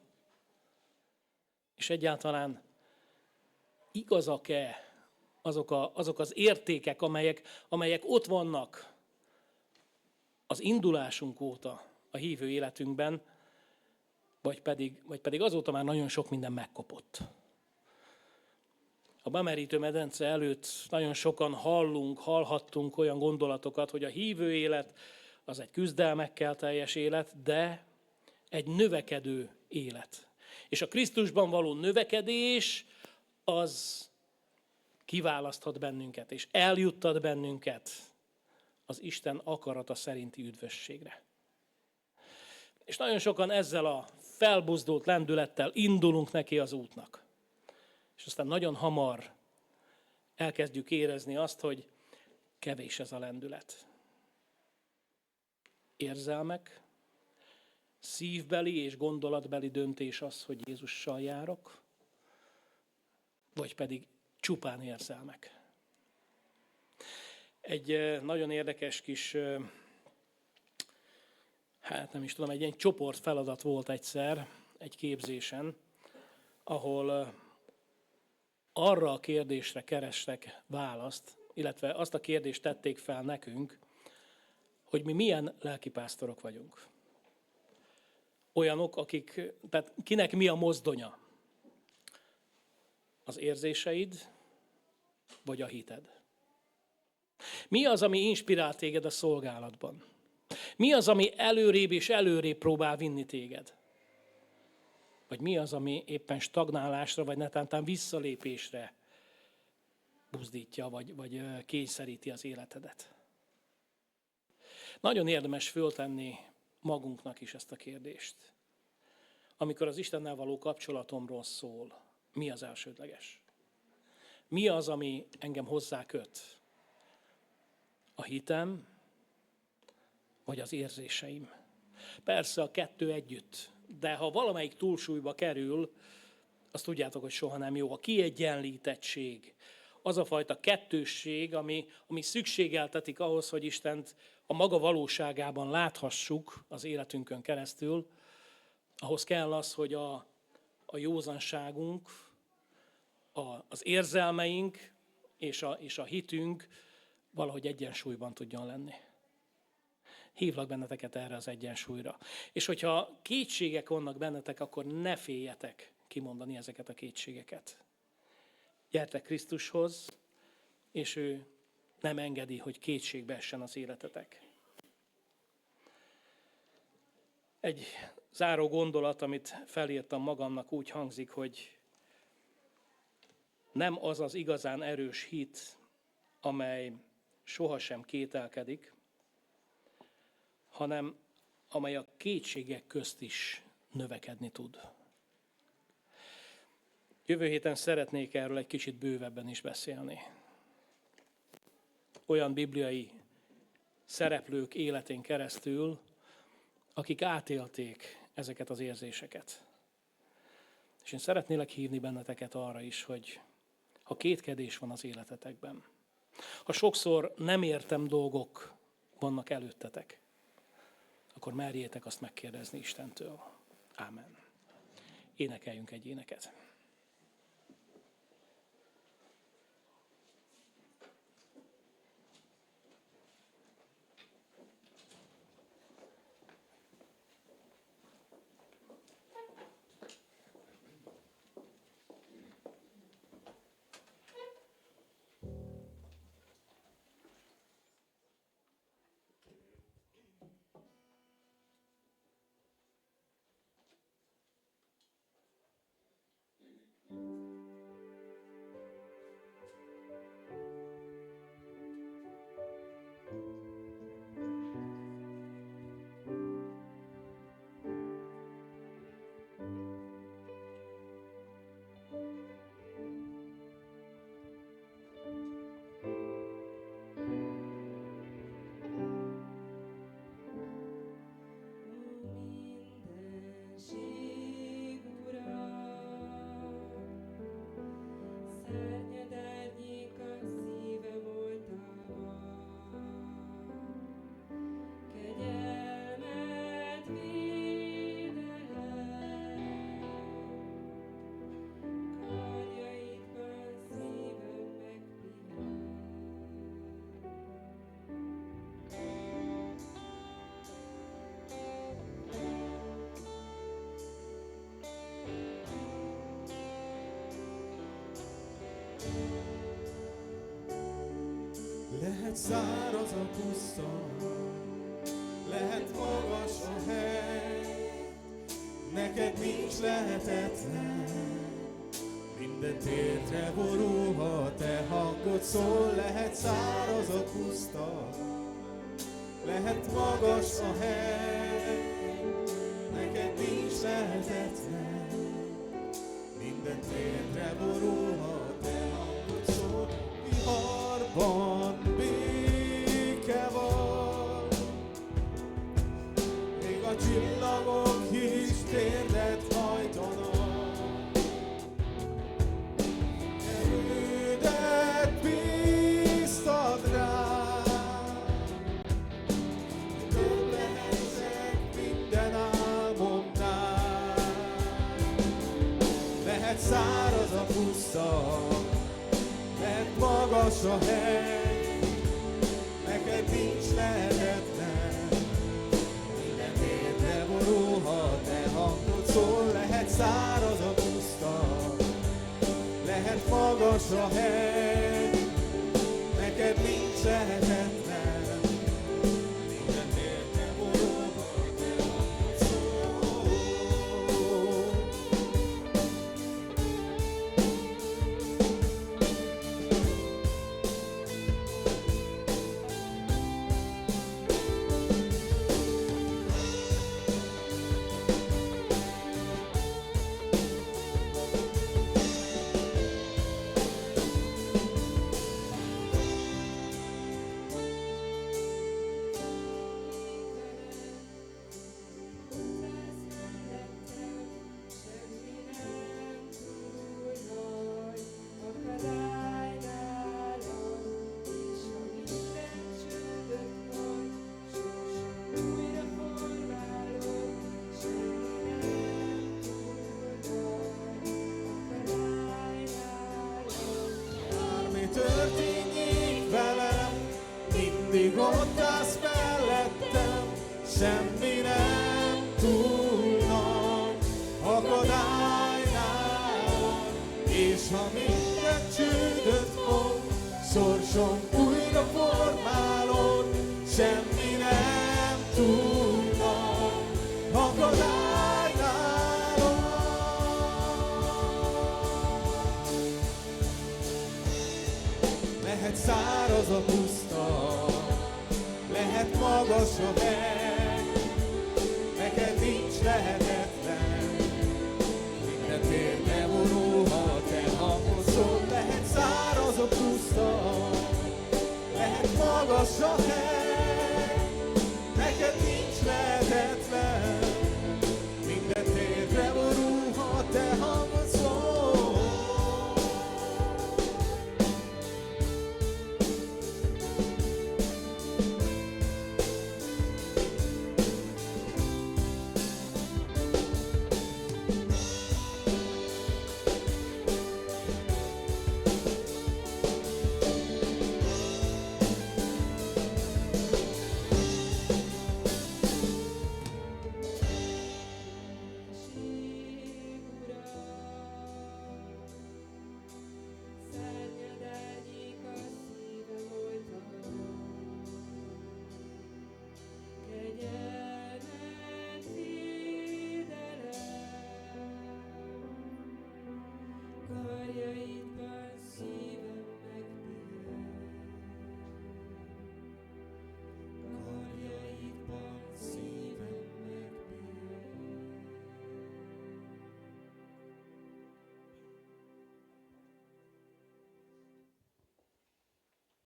és egyáltalán igazak-e azok az értékek, amelyek ott vannak az indulásunk óta a hívő életünkben, vagy pedig azóta már nagyon sok minden megkopott. A bemerítő medence előtt nagyon sokan hallhattunk olyan gondolatokat, hogy a hívő élet az egy küzdelmekkel teljes élet, de egy növekedő élet. És a Krisztusban való növekedés az kiválaszthat bennünket, és eljuttat bennünket az Isten akarata szerinti üdvösségre. És nagyon sokan ezzel a felbuzdult lendülettel indulunk neki az útnak. És aztán nagyon hamar elkezdjük érezni azt, hogy kevés ez a lendület. Érzelmek, szívbeli és gondolatbeli döntés az, hogy Jézussal járok, vagy pedig csupán érzelmek. Egy nagyon érdekes kis, nem is tudom, egy ilyen csoportfeladat volt egyszer egy képzésen, ahol arra a kérdésre kerestek választ, illetve azt a kérdést tették fel nekünk, hogy mi milyen lelkipásztorok vagyunk. Olyanok, tehát kinek mi a mozdonya? Az érzéseid, vagy a hited? Mi az, ami inspirál téged a szolgálatban? Mi az, ami előrébb és előrébb próbál vinni téged? Vagy mi az, ami éppen stagnálásra, vagy netántán visszalépésre buzdítja, vagy kényszeríti az életedet? Nagyon érdemes föltenni magunknak is ezt a kérdést. Amikor az Istennel való kapcsolatomról szól, mi az elsődleges? Mi az, ami engem hozzá köt? A hitem, vagy az érzéseim? Persze a kettő együtt, de ha valamelyik túlsúlyba kerül, azt tudjátok, hogy soha nem jó. A kiegyenlítettség, az a fajta kettősség, ami szükségeltetik ahhoz, hogy Istent a maga valóságában láthassuk az életünkön keresztül, ahhoz kell az, hogy a józanságunk, az érzelmeink és a hitünk valahogy egyensúlyban tudjon lenni. Hívlak benneteket erre az egyensúlyra. És hogyha kétségek vannak bennetek, akkor ne féljetek kimondani ezeket a kétségeket. Gyertek Krisztushoz, és ő nem engedi, hogy kétségbe essen az életetek. Egy záró gondolat, amit felírtam magamnak, úgy hangzik, hogy nem az az igazán erős hit, amely sohasem kételkedik, hanem amely a kétségek közt is növekedni tud. Jövő héten szeretnék erről egy kicsit bővebben is beszélni. Olyan bibliai szereplők életén keresztül, akik átélték ezeket az érzéseket. És én szeretnélek hívni benneteket arra is, hogy ha kétkedés van az életetekben, ha sokszor nem értem dolgok vannak előttetek, akkor merjétek azt megkérdezni Istentől. Ámen. Énekeljünk egy éneket. Mindenség ura, szárnyad árnyék a szívem oltárban, kegyelmed védelem, karjaidban szívem megpihen. Lehet száraz a puszta, lehet magas a hely, neked nincs lehetetlen, minden térdre borul, ha te hangod szól. Lehet száraz a puszta, lehet magas a hely, neked nincs lehetetlen, minden térdre borul, ha te hangod szól. Viharban béke van, még a csillagok is térdet hajtanak. Erődet bíztad rám, hogy több lehessek minden álmomnál. Lehet száraz a puszta, lehet magas a hely, neked nincs lehetetlen, minden térdre borul, ha te hangod szól. Lehet száraz a puszta, lehet magas a hely, neked nincs lehetetlen, minden térdre borul, ha te hangod szól. Történjék velem, mindig ott állsz mellettem, semmi nem túl nagy akadálynál. És ha minden csődöt fog, sorsom újra formálod, semmi nem túl nagy akadálynál. lehet száraz a puszta, lehet magas a meg, neked nincs lehetetlen, minden térbe vonulhat, te hangod szól, lehet száraz a puszta, lehet magas a hely.